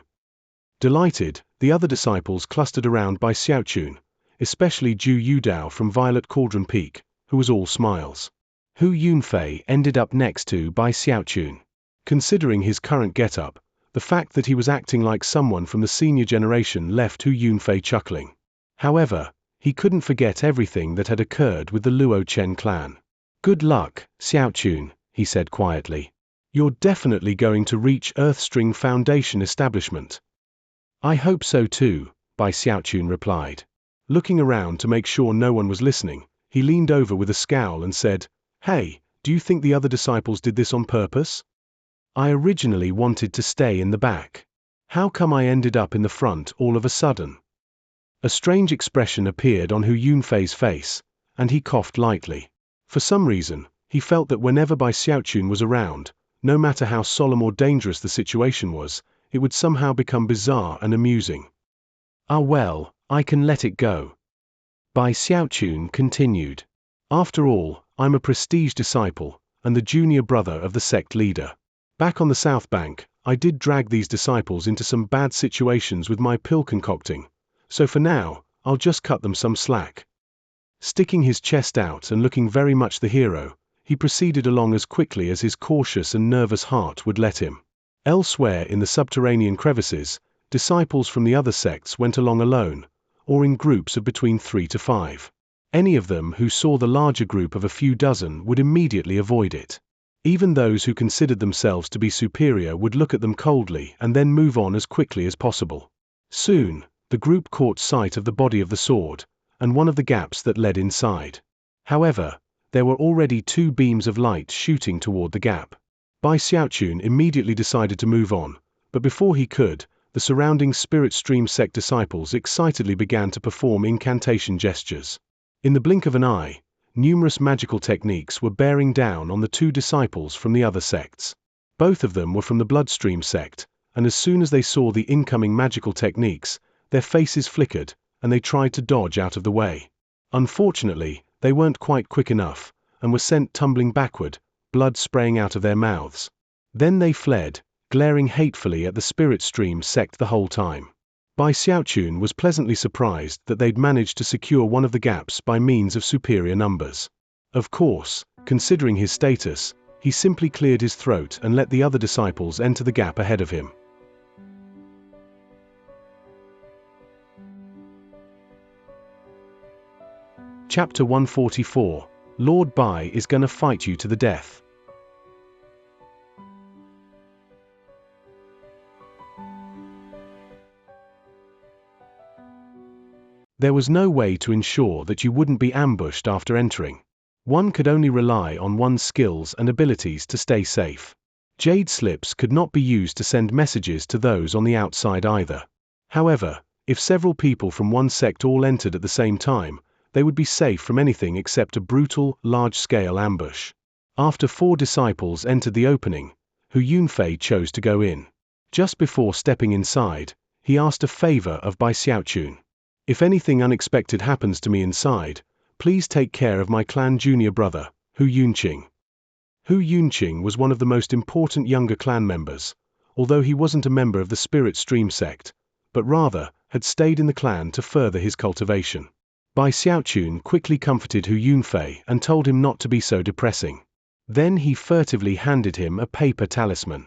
Delighted, the other disciples clustered around Bai Xiaoqun, especially Zhu Yudao from Violet Cauldron Peak, who was all smiles. Hu Yunfei ended up next to Bai Xiaoqun. Considering his current getup, the fact that he was acting like someone from the senior generation left Hu Yunfei chuckling. However, he couldn't forget everything that had occurred with the Luo Chen clan. Good luck, Xiaochun, he said quietly. You're definitely going to reach Earthstring Foundation establishment. I hope so too, Bai Xiaochun replied. Looking around to make sure no one was listening, he leaned over with a scowl and said, Hey, do you think the other disciples did this on purpose? I originally wanted to stay in the back. How come I ended up in the front all of a sudden? A strange expression appeared on Hu Yunfei's face, and he coughed lightly. For some reason, he felt that whenever Bai Xiaochun was around, no matter how solemn or dangerous the situation was, it would somehow become bizarre and amusing. Ah well, I can let it go. Bai Xiaochun continued. After all, I'm a prestige disciple, and the junior brother of the sect leader. Back on the South Bank, I did drag these disciples into some bad situations with my pill concocting, so for now, I'll just cut them some slack. Sticking his chest out and looking very much the hero, he proceeded along as quickly as his cautious and nervous heart would let him. Elsewhere in the subterranean crevices, disciples from the other sects went along alone, or in groups of between 3 to 5. Any of them who saw the larger group of a few dozen would immediately avoid it. Even those who considered themselves to be superior would look at them coldly and then move on as quickly as possible. Soon, the group caught sight of the body of the sword, and one of the gaps that led inside. However, there were already 2 beams of light shooting toward the gap. Bai Xiaochun immediately decided to move on, but before he could, the surrounding Spirit Stream sect disciples excitedly began to perform incantation gestures. In the blink of an eye, numerous magical techniques were bearing down on the 2 disciples from the other sects. Both of them were from the Bloodstream sect, and as soon as they saw the incoming magical techniques, their faces flickered, and they tried to dodge out of the way. Unfortunately, they weren't quite quick enough, and were sent tumbling backward, blood spraying out of their mouths. Then they fled, glaring hatefully at the Spirit Stream sect the whole time. Bai Xiaochun was pleasantly surprised that they'd managed to secure one of the gaps by means of superior numbers. Of course, considering his status, he simply cleared his throat and let the other disciples enter the gap ahead of him. Chapter 144, Lord Bai is gonna fight you to the death. There was no way to ensure that you wouldn't be ambushed after entering. One could only rely on one's skills and abilities to stay safe. Jade slips could not be used to send messages to those on the outside either. However, if several people from one sect all entered at the same time, they would be safe from anything except a brutal, large-scale ambush. After 4 disciples entered the opening, Hu Yunfei chose to go in. Just before stepping inside, he asked a favor of Bai Xiaochun. If anything unexpected happens to me inside, please take care of my clan junior brother, Hu Yunqing. Hu Yunqing was one of the most important younger clan members, although he wasn't a member of the Spirit Stream sect, but rather had stayed in the clan to further his cultivation. Bai Xiaochun quickly comforted Hu Yunfei and told him not to be so depressing. Then he furtively handed him a paper talisman.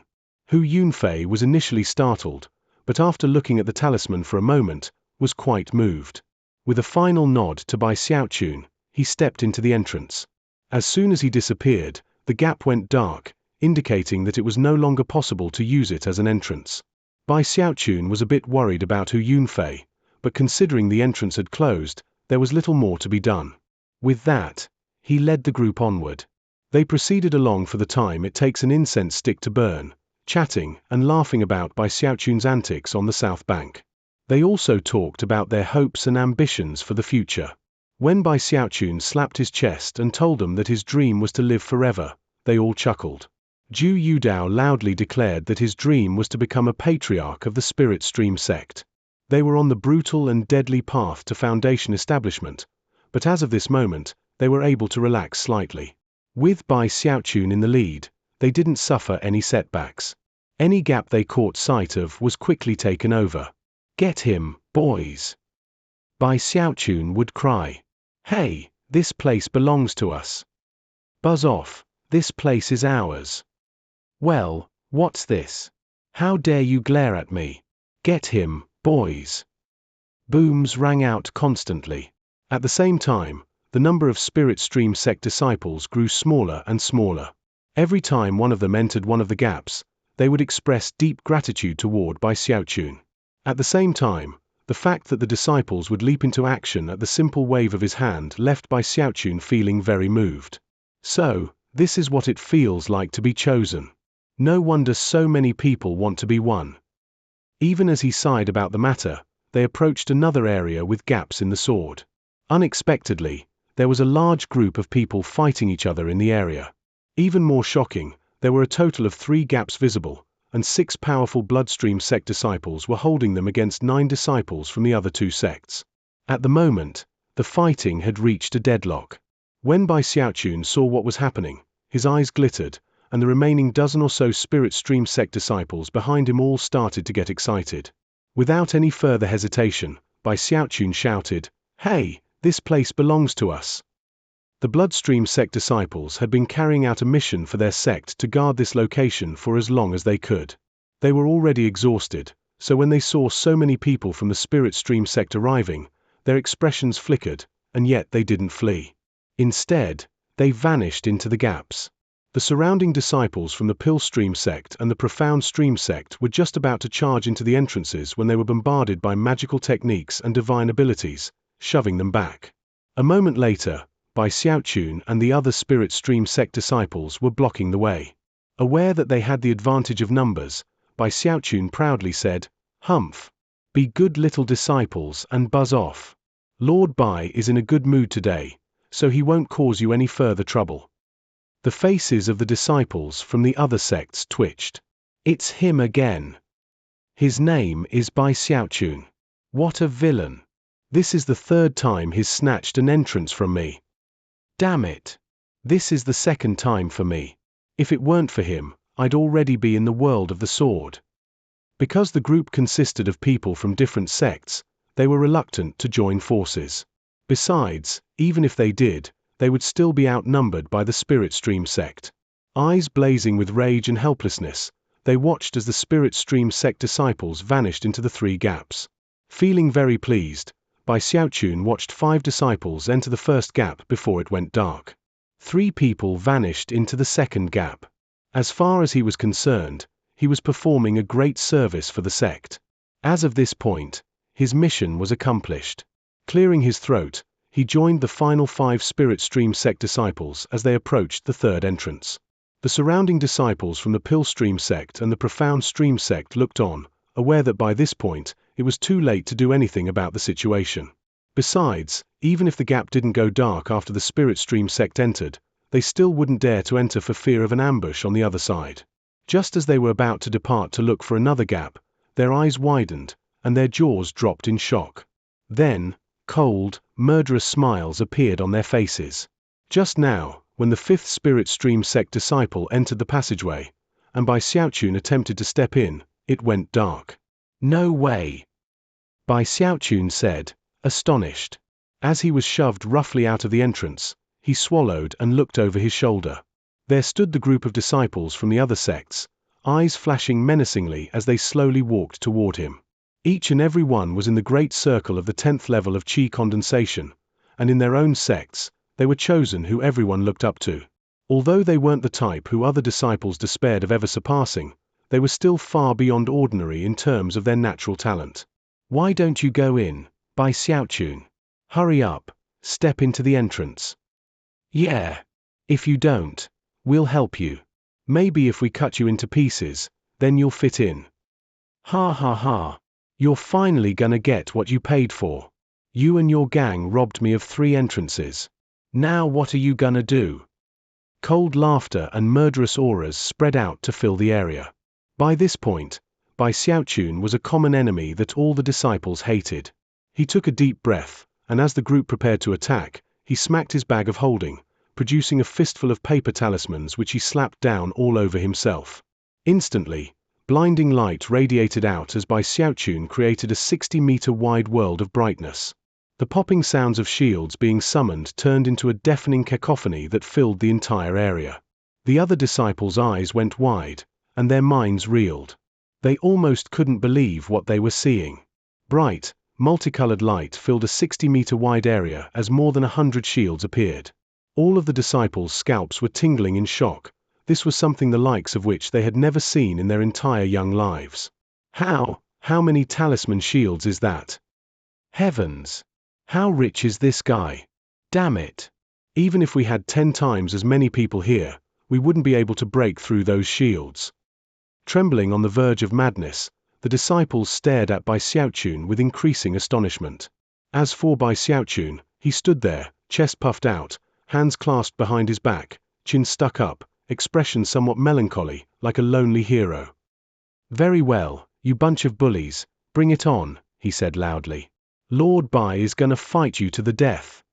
Hu Yunfei was initially startled, but after looking at the talisman for a moment, was quite moved. With a final nod to Bai Xiaochun, he stepped into the entrance. As soon as he disappeared, the gap went dark, indicating that it was no longer possible to use it as an entrance. Bai Xiaochun was a bit worried about Hu Yunfei, but considering the entrance had closed, there was little more to be done. With that, he led the group onward. They proceeded along for the time it takes an incense stick to burn, chatting and laughing about Bai Xiaochun's antics on the South Bank. They also talked about their hopes and ambitions for the future. When Bai Xiaochun slapped his chest and told them that his dream was to live forever, they all chuckled. Zhu Yudao loudly declared that his dream was to become a patriarch of the Spirit Stream sect. They were on the brutal and deadly path to Foundation establishment, but as of this moment, they were able to relax slightly. With Bai Xiaochun in the lead, they didn't suffer any setbacks. Any gap they caught sight of was quickly taken over. Get him, boys! Bai Xiaochun would cry. Hey, this place belongs to us. Buzz off, this place is ours. Well, what's this? How dare you glare at me? Get him, boys! Booms rang out constantly. At the same time, the number of Spirit Stream sect disciples grew smaller and smaller. Every time one of them entered one of the gaps, they would express deep gratitude toward Bai Xiaochun. At the same time, the fact that the disciples would leap into action at the simple wave of his hand left Bai Xiaochun feeling very moved. So, this is what it feels like to be chosen. No wonder so many people want to be one. Even as he sighed about the matter, they approached another area with gaps in the sword. Unexpectedly, there was a large group of people fighting each other in the area. Even more shocking, there were a total of 3 gaps visible, and 6 powerful Bloodstream sect disciples were holding them against 9 disciples from the other 2 sects. At the moment, the fighting had reached a deadlock. When Bai Xiaochun saw what was happening, his eyes glittered, and the remaining dozen or so Spirit Stream sect disciples behind him all started to get excited. Without any further hesitation, Bai Xiaochun shouted, "Hey, this place belongs to us." The Bloodstream sect disciples had been carrying out a mission for their sect to guard this location for as long as they could. They were already exhausted, so when they saw so many people from the Spirit Stream sect arriving, their expressions flickered, and yet they didn't flee. Instead, they vanished into the gaps. The surrounding disciples from the Pill Stream sect and the Profound Stream sect were just about to charge into the entrances when they were bombarded by magical techniques and divine abilities, shoving them back. A moment later, Bai Xiaochun and the other Spirit Stream sect disciples were blocking the way. Aware that they had the advantage of numbers, Bai Xiaochun proudly said, "Humph! Be good little disciples and buzz off. Lord Bai is in a good mood today, so he won't cause you any further trouble." The faces of the disciples from the other sects twitched. It's him again. His name is Bai Xiaochun. What a villain. This is the 3rd time he's snatched an entrance from me. Damn it. This is the 2nd time for me. If it weren't for him, I'd already be in the world of the sword. Because the group consisted of people from different sects, they were reluctant to join forces. Besides, even if they did, they would still be outnumbered by the Spirit Stream sect. Eyes blazing with rage and helplessness, they watched as the Spirit Stream sect disciples vanished into the 3 gaps. Feeling very pleased, Bai Xiaochun watched 5 disciples enter the first gap before it went dark. 3 people vanished into the second gap. As far as he was concerned, he was performing a great service for the sect. As of this point, his mission was accomplished. Clearing his throat, he joined the final 5 Spirit Stream sect disciples as they approached the 3rd entrance. The surrounding disciples from the Pill Stream sect and the Profound Stream sect looked on, aware that by this point, it was too late to do anything about the situation. Besides, even if the gap didn't go dark after the Spirit Stream sect entered, they still wouldn't dare to enter for fear of an ambush on the other side. Just as they were about to depart to look for another gap, their eyes widened, and their jaws dropped in shock. Then, cold, murderous smiles appeared on their faces. Just now, when the 5th Spirit Stream sect disciple entered the passageway, and Bai Xiaochun attempted to step in, it went dark. "No way!" Bai Xiaochun said, astonished. As he was shoved roughly out of the entrance, he swallowed and looked over his shoulder. There stood the group of disciples from the other sects, eyes flashing menacingly as they slowly walked toward him. Each and every one was in the great circle of the 10th level of Qi condensation, and in their own sects, they were chosen who everyone looked up to. Although they weren't the type who other disciples despaired of ever surpassing, they were still far beyond ordinary in terms of their natural talent. "Why don't you go in, Bai Xiaochun? Hurry up, step into the entrance." "Yeah. If you don't, we'll help you. Maybe if we cut you into pieces, then you'll fit in." "Ha ha ha. You're finally gonna get what you paid for. You and your gang robbed me of 3 entrances. Now what are you gonna do?" Cold laughter and murderous auras spread out to fill the area. By this point, Bai Xiaochun was a common enemy that all the disciples hated. He took a deep breath, and as the group prepared to attack, he smacked his bag of holding, producing a fistful of paper talismans which he slapped down all over himself. Instantly, blinding light radiated out as Bai Xiaochun created a 60-meter wide world of brightness. The popping sounds of shields being summoned turned into a deafening cacophony that filled the entire area. The other disciples' eyes went wide, and their minds reeled. They almost couldn't believe what they were seeing. Bright, Multicolored light filled a 60-meter-wide area as more than 100 shields appeared. All of the disciples' scalps were tingling in shock. This was something the likes of which they had never seen in their entire young lives. How many talisman shields is that? Heavens! How rich is this guy? Damn it! Even if we had 10 times as many people here, we wouldn't be able to break through those shields. Trembling on the verge of madness, the disciples stared at Bai Xiaochun with increasing astonishment. As for Bai Xiaochun, he stood there, chest puffed out, hands clasped behind his back, chin stuck up, expression somewhat melancholy, like a lonely hero. "Very well, you bunch of bullies, bring it on," he said loudly. "Lord Bai is gonna fight you to the death."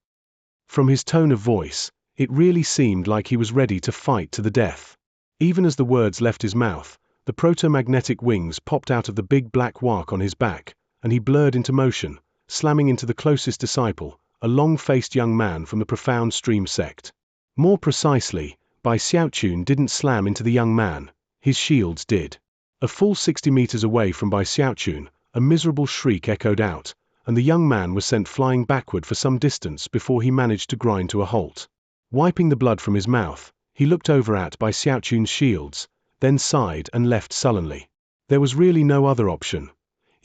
From his tone of voice, it really seemed like he was ready to fight to the death. Even as the words left his mouth, the proto-magnetic wings popped out of the big black wark on his back, and he blurred into motion, slamming into the closest disciple, a long-faced young man from the profound stream sect. More precisely, Bai Xiaochun didn't slam into the young man, his shields did. A full 60 meters away from Bai Xiaochun, a miserable shriek echoed out, and the young man was sent flying backward for some distance before he managed to grind to a halt. Wiping the blood from his mouth, he looked over at Bai Xiaochun's shields, then sighed and left sullenly. There was really no other option.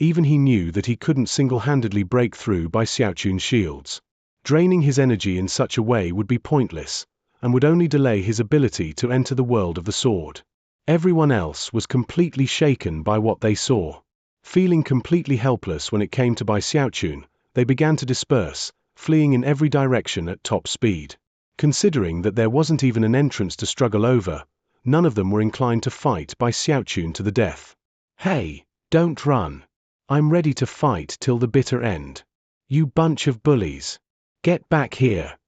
Even he knew that he couldn't single-handedly break through Bai Xiaochun's shields. Draining his energy in such a way would be pointless, and would only delay his ability to enter the world of the sword. Everyone else was completely shaken by what they saw. Feeling completely helpless when it came to Bai Xiaochun, they began to disperse, fleeing in every direction at top speed. Considering that there wasn't even an entrance to struggle over, none of them were inclined to fight Bai Xiaochun to the death. "Hey, don't run. I'm ready to fight till the bitter end. You bunch of bullies. Get back here."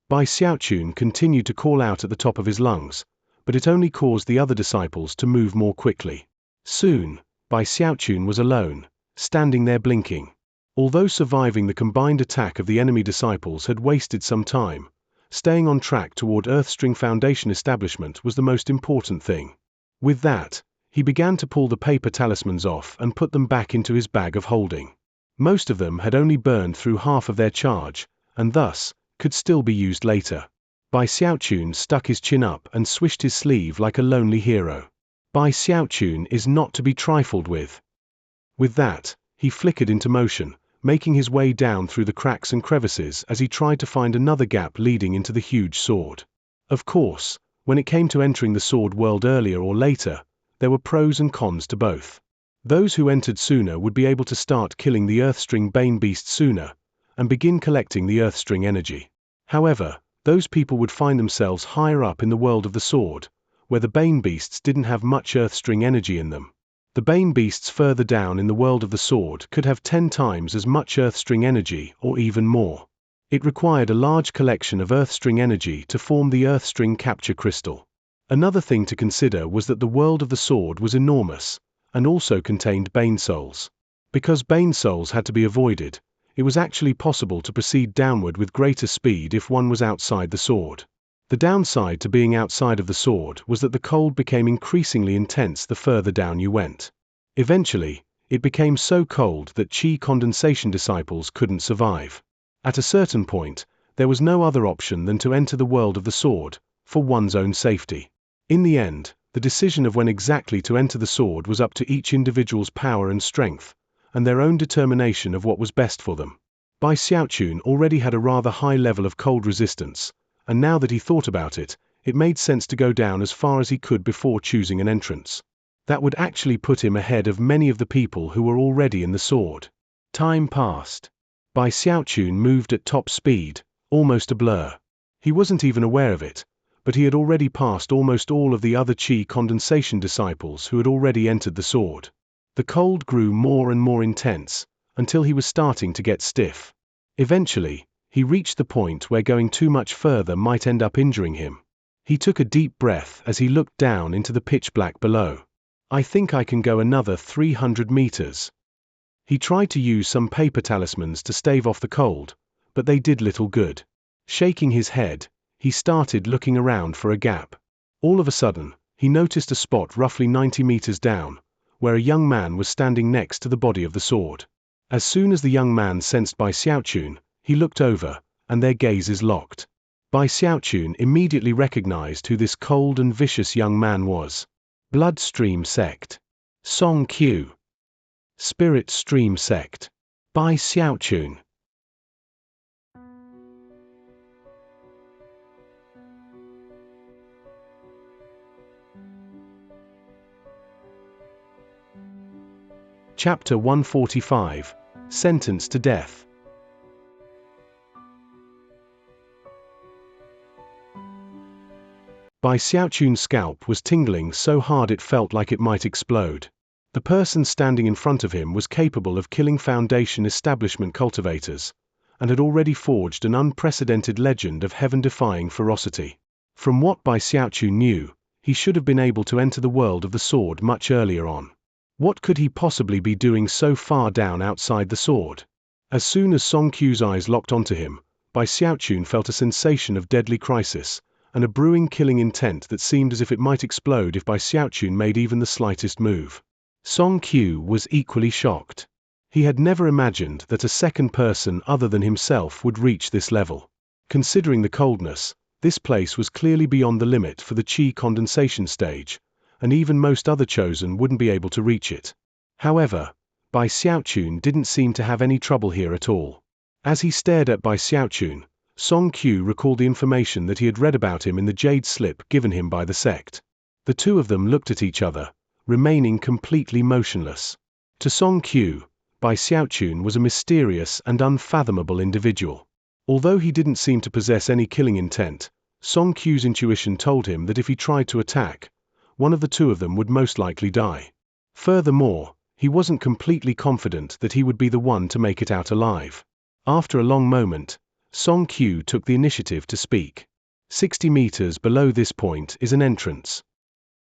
Bai Xiaochun continued to call out at the top of his lungs, but it only caused the other disciples to move more quickly. Soon, Bai Xiaochun was alone, standing there blinking. Although surviving the combined attack of the enemy disciples had wasted some time, staying on track toward Earthstring Foundation establishment was the most important thing. With that, he began to pull the paper talismans off and put them back into his bag of holding. Most of them had only burned through half of their charge, and thus, could still be used later. Bai Xiaochun stuck his chin up and swished his sleeve like a lonely hero. Bai Xiaochun is not to be trifled with. With that, he flickered into motion, making his way down through the cracks and crevices as he tried to find another gap leading into the huge sword. Of course, when it came to entering the sword world earlier or later, there were pros and cons to both. Those who entered sooner would be able to start killing the Earthstring Bane Beast sooner, and begin collecting the Earthstring energy. However, those people would find themselves higher up in the world of the sword, where the Bane Beasts didn't have much Earthstring energy in them. The Bane Beasts further down in the world of the sword could have 10 times as much Earthstring energy or even more. It required a large collection of Earthstring energy to form the Earthstring capture crystal. Another thing to consider was that the world of the sword was enormous, and also contained Bane Souls. Because Bane Souls had to be avoided, it was actually possible to proceed downward with greater speed if one was outside the sword. The downside to being outside of the sword was that the cold became increasingly intense the further down you went. Eventually, it became so cold that chi condensation disciples couldn't survive. At a certain point, there was no other option than to enter the world of the sword, for one's own safety. In the end, the decision of when exactly to enter the sword was up to each individual's power and strength, and their own determination of what was best for them. Bai Xiaochun already had a rather high level of cold resistance, and now that he thought about it, it made sense to go down as far as he could before choosing an entrance. That would actually put him ahead of many of the people who were already in the sword. Time passed. Bai Xiaochun moved at top speed, almost a blur. He wasn't even aware of it, but he had already passed almost all of the other chi condensation disciples who had already entered the sword. The cold grew more and more intense, until he was starting to get stiff. Eventually, he reached the point where going too much further might end up injuring him. He took a deep breath as he looked down into the pitch black below. "I think I can go another 300 meters. He tried to use some paper talismans to stave off the cold, but they did little good. Shaking his head, he started looking around for a gap. All of a sudden, he noticed a spot roughly 90 meters down, where a young man was standing next to the body of the sword. As soon as the young man sensed Bai Xiaochun, he looked over, and their gazes locked. Bai Xiaochun immediately recognized who this cold and vicious young man was. Bloodstream Sect. Song Q. Spirit Stream Sect. Bai Xiaochun. Chapter 145. Sentenced to Death. Bai Xiaochun's scalp was tingling so hard it felt like it might explode. The person standing in front of him was capable of killing Foundation establishment cultivators, and had already forged an unprecedented legend of heaven-defying ferocity. From what Bai Xiaochun knew, he should have been able to enter the world of the sword much earlier on. What could he possibly be doing so far down outside the sword? As soon as Song Q's eyes locked onto him, Bai Xiaochun felt a sensation of deadly crisis, and a brewing killing intent that seemed as if it might explode if Bai Xiaochun made even the slightest move. Song Q was equally shocked. He had never imagined that a second person other than himself would reach this level. Considering the coldness, this place was clearly beyond the limit for the qi condensation stage, and even most other chosen wouldn't be able to reach it. However, Bai Xiaochun didn't seem to have any trouble here at all. As he stared at Bai Xiaochun, Song Q recalled the information that he had read about him in the jade slip given him by the sect. The two of them looked at each other, remaining completely motionless. To Song Q, Bai Xiaochun was a mysterious and unfathomable individual. Although he didn't seem to possess any killing intent, Song Q's intuition told him that if he tried to attack, one of the two of them would most likely die. Furthermore, he wasn't completely confident that he would be the one to make it out alive. After a long moment, Song Q took the initiative to speak. 60 meters below this point is an entrance.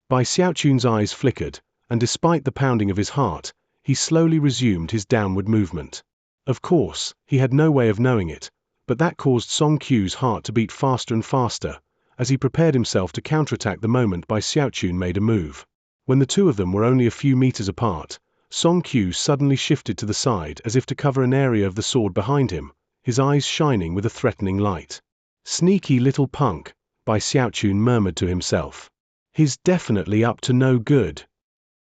Bai Xiaochun's eyes flickered, and despite the pounding of his heart, he slowly resumed his downward movement. Of course, he had no way of knowing it, but that caused Song Q's heart to beat faster and faster, as he prepared himself to counterattack the moment Bai Xiaochun made a move. When the two of them were only a few meters apart, Song Q suddenly shifted to the side as if to cover an area of the sword behind him, his eyes shining with a threatening light. Sneaky little punk, Bai Xiaochun murmured to himself. He's definitely up to no good.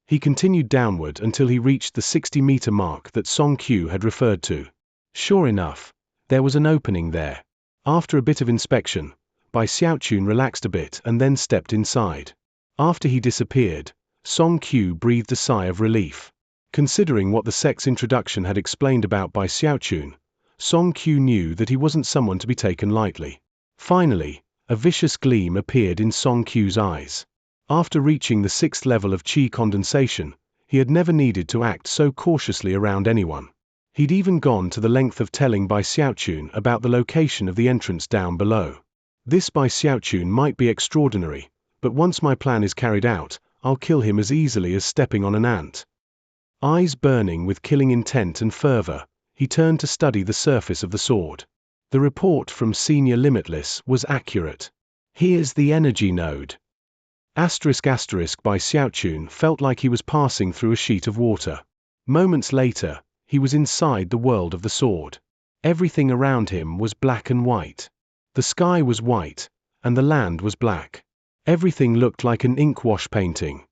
He continued downward until he reached the 60-meter mark that Song Q had referred to. Sure enough, there was an opening there. After a bit of inspection, Bai Xiaochun relaxed a bit and then stepped inside. After he disappeared, Song Q breathed a sigh of relief. Considering what the sect's introduction had explained about Bai Xiaochun, Song Q knew that he wasn't someone to be taken lightly. Finally, a vicious gleam appeared in Song Q's eyes. After reaching the 6th level of qi condensation, he had never needed to act so cautiously around anyone. He'd even gone to the length of telling Bai Xiaochun about the location of the entrance down below. This Bai Xiaochun might be extraordinary, but once my plan is carried out, I'll kill him as easily as stepping on an ant. Eyes burning with killing intent and fervor, he turned to study the surface of the sword. The report from Senior Limitless was accurate. Here's the energy node. **** Bai Xiaochun felt like he was passing through a sheet of water. Moments later, he was inside the world of the sword. Everything around him was black and white. The sky was white, and the land was black. Everything looked like an ink wash painting.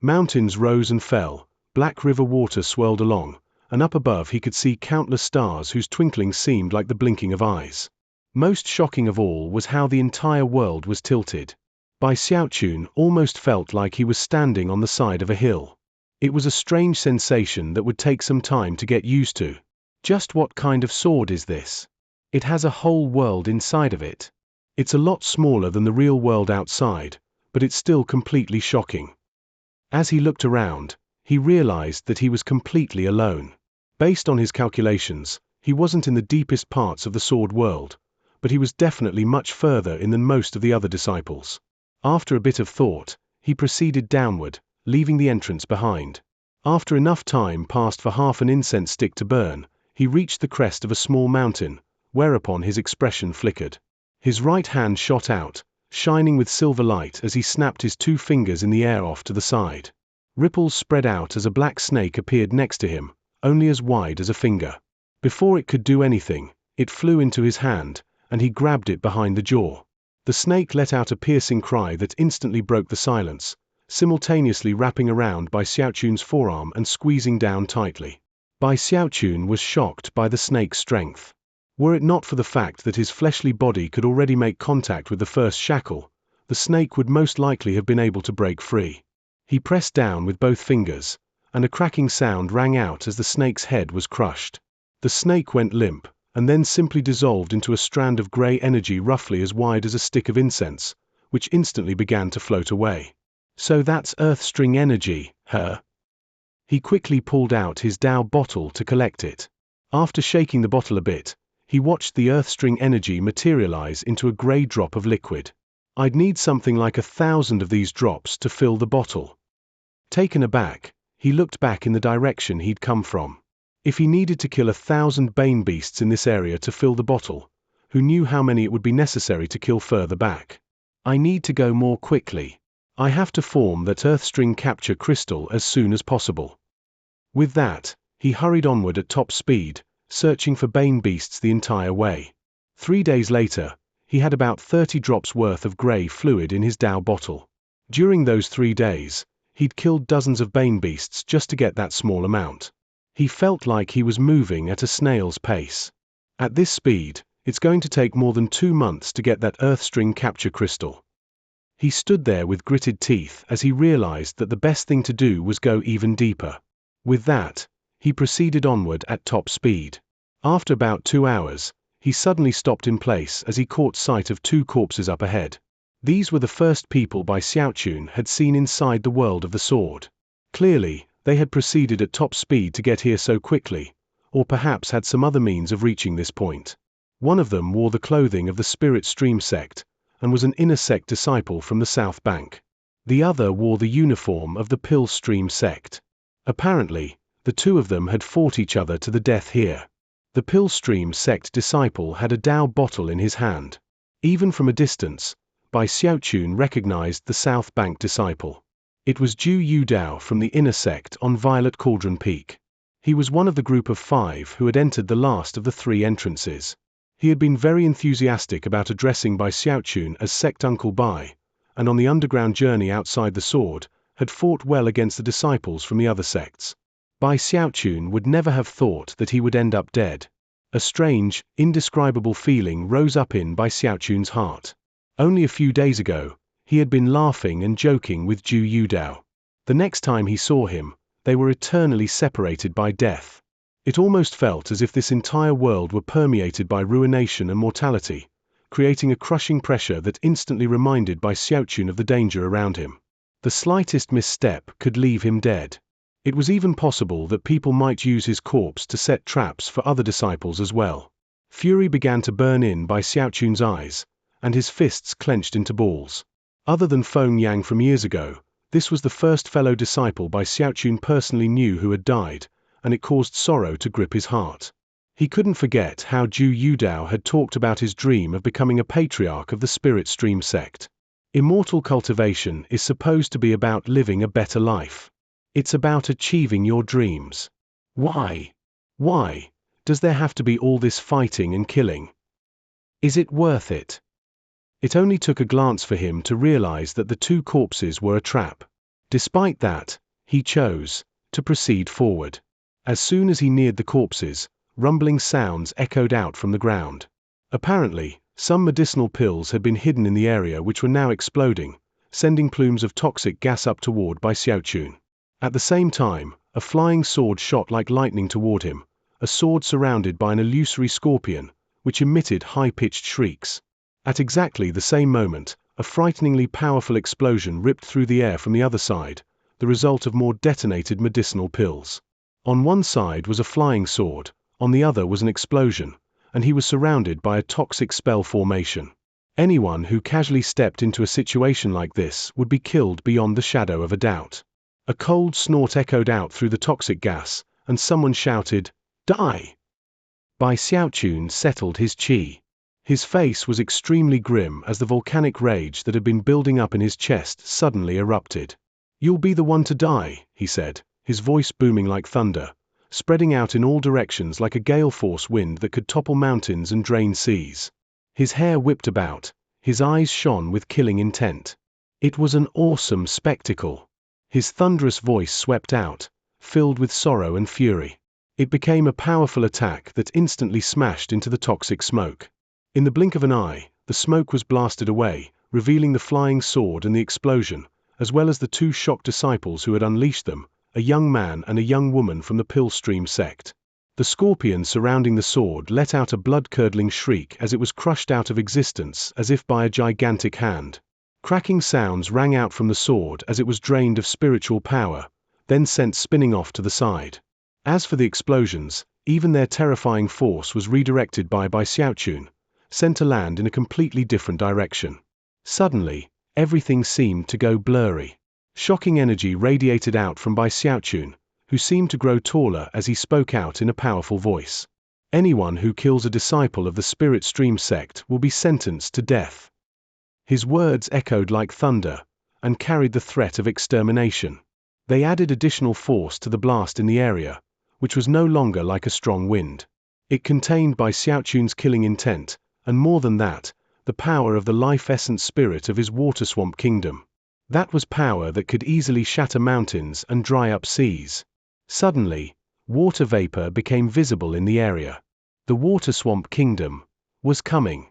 Mountains rose and fell, black river water swirled along, and up above he could see countless stars whose twinkling seemed like the blinking of eyes. Most shocking of all was how the entire world was tilted. Bai Xiaochun almost felt like he was standing on the side of a hill. It was a strange sensation that would take some time to get used to. Just what kind of sword is this? It has a whole world inside of it. It's a lot smaller than the real world outside, but it's still completely shocking. As he looked around, he realized that he was completely alone. Based on his calculations, he wasn't in the deepest parts of the sword world, but he was definitely much further in than most of the other disciples. After a bit of thought, he proceeded downward, leaving the entrance behind. After enough time passed for half an incense stick to burn, he reached the crest of a small mountain, whereupon his expression flickered. His right hand shot out, shining with silver light as he snapped his two fingers in the air off to the side. Ripples spread out as a black snake appeared next to him, only as wide as a finger. Before it could do anything, it flew into his hand, and he grabbed it behind the jaw. The snake let out a piercing cry that instantly broke the silence, simultaneously wrapping around Bai Xiaochun's forearm and squeezing down tightly. Bai Xiaochun was shocked by the snake's strength. Were it not for the fact that his fleshly body could already make contact with the first shackle, the snake would most likely have been able to break free. He pressed down with both fingers, and a cracking sound rang out as the snake's head was crushed. The snake went limp, and then simply dissolved into a strand of grey energy roughly as wide as a stick of incense, which instantly began to float away. So that's earth string energy, huh? He quickly pulled out his Dao bottle to collect it. After shaking the bottle a bit, he watched the earth string energy materialize into a grey drop of liquid. I'd need something like 1,000 of these drops to fill the bottle. Taken aback, he looked back in the direction he'd come from. If he needed to kill 1,000 bane beasts in this area to fill the bottle, who knew how many it would be necessary to kill further back? I need to go more quickly. I have to form that earth string capture crystal as soon as possible. With that, he hurried onward at top speed, searching for bane beasts the entire way. 3 days later, he had about 30 drops worth of grey fluid in his Dao bottle. During those 3 days, he'd killed dozens of bane beasts just to get that small amount. He felt like he was moving at a snail's pace. At this speed, it's going to take more than 2 months to get that earth string capture crystal. He stood there with gritted teeth as he realized that the best thing to do was go even deeper. With that, he proceeded onward at top speed. After about 2 hours, he suddenly stopped in place as he caught sight of 2 corpses up ahead. These were the first people Bai Xiaochun had seen inside the world of the sword. Clearly, they had proceeded at top speed to get here so quickly, or perhaps had some other means of reaching this point. One of them wore the clothing of the Spirit Stream sect, and was an inner sect disciple from the South Bank. The other wore the uniform of the Pill Stream sect. Apparently, the 2 of them had fought each other to the death here. The Pill Stream sect disciple had a Dao bottle in his hand. Even from a distance, Bai Xiaochun recognized the South Bank disciple. It was Zhu Yudao from the inner sect on Violet Cauldron Peak. He was one of the group of 5 who had entered the last of the 3 entrances. He had been very enthusiastic about addressing Bai Xiaochun as Sect Uncle Bai, and on the underground journey outside the sword, had fought well against the disciples from the other sects. Bai Xiaochun would never have thought that he would end up dead. A strange, indescribable feeling rose up in Bai Xiaochun's heart. Only a few days ago, he had been laughing and joking with Zhu Yudao. The next time he saw him, they were eternally separated by death. It almost felt as if this entire world were permeated by ruination and mortality, creating a crushing pressure that instantly reminded Bai Xiaochun of the danger around him. The slightest misstep could leave him dead. It was even possible that people might use his corpse to set traps for other disciples as well. Fury began to burn in Bai Xiaochun's eyes, and his fists clenched into balls. Other than Feng Yang from years ago, this was the first fellow disciple Bai Xiaochun personally knew who had died, and it caused sorrow to grip his heart. He couldn't forget how Zhu Yudao had talked about his dream of becoming a patriarch of the Spirit Stream sect. Immortal cultivation is supposed to be about living a better life. It's about achieving your dreams. Why? Why does there have to be all this fighting and killing? Is it worth it? It only took a glance for him to realize that the 2 corpses were a trap. Despite that, he chose to proceed forward. As soon as he neared the corpses, rumbling sounds echoed out from the ground. Apparently, some medicinal pills had been hidden in the area which were now exploding, sending plumes of toxic gas up toward Bai Xiaochun. At the same time, a flying sword shot like lightning toward him, a sword surrounded by an illusory scorpion, which emitted high-pitched shrieks. At exactly the same moment, a frighteningly powerful explosion ripped through the air from the other side, the result of more detonated medicinal pills. On one side was a flying sword, on the other was an explosion, and he was surrounded by a toxic spell formation. Anyone who casually stepped into a situation like this would be killed beyond the shadow of a doubt. A cold snort echoed out through the toxic gas, and someone shouted, "Die!" Bai Xiaochun settled his qi. His face was extremely grim as the volcanic rage that had been building up in his chest suddenly erupted. "You'll be the one to die," he said, his voice booming like thunder, spreading out in all directions like a gale-force wind that could topple mountains and drain seas. His hair whipped about, his eyes shone with killing intent. It was an awesome spectacle. His thunderous voice swept out, filled with sorrow and fury. It became a powerful attack that instantly smashed into the toxic smoke. In the blink of an eye, the smoke was blasted away, revealing the flying sword and the explosion, as well as the two shocked disciples who had unleashed them, a young man and a young woman from the Pillstream sect. The scorpion surrounding the sword let out a blood-curdling shriek as it was crushed out of existence as if by a gigantic hand. Cracking sounds rang out from the sword as it was drained of spiritual power, then sent spinning off to the side. As for the explosions, even their terrifying force was redirected by Xiaochun, sent to land in a completely different direction. Suddenly, everything seemed to go blurry. Shocking energy radiated out from Xiaochun, who seemed to grow taller as he spoke out in a powerful voice. Anyone who kills a disciple of the Spirit Stream sect will be sentenced to death. His words echoed like thunder, and carried the threat of extermination. They added additional force to the blast in the area, which was no longer like a strong wind. It contained Xiaochun's killing intent, and more than that, the power of the life-essence spirit of his water swamp kingdom. That was power that could easily shatter mountains and dry up seas. Suddenly, water vapor became visible in the area. The water swamp kingdom was coming.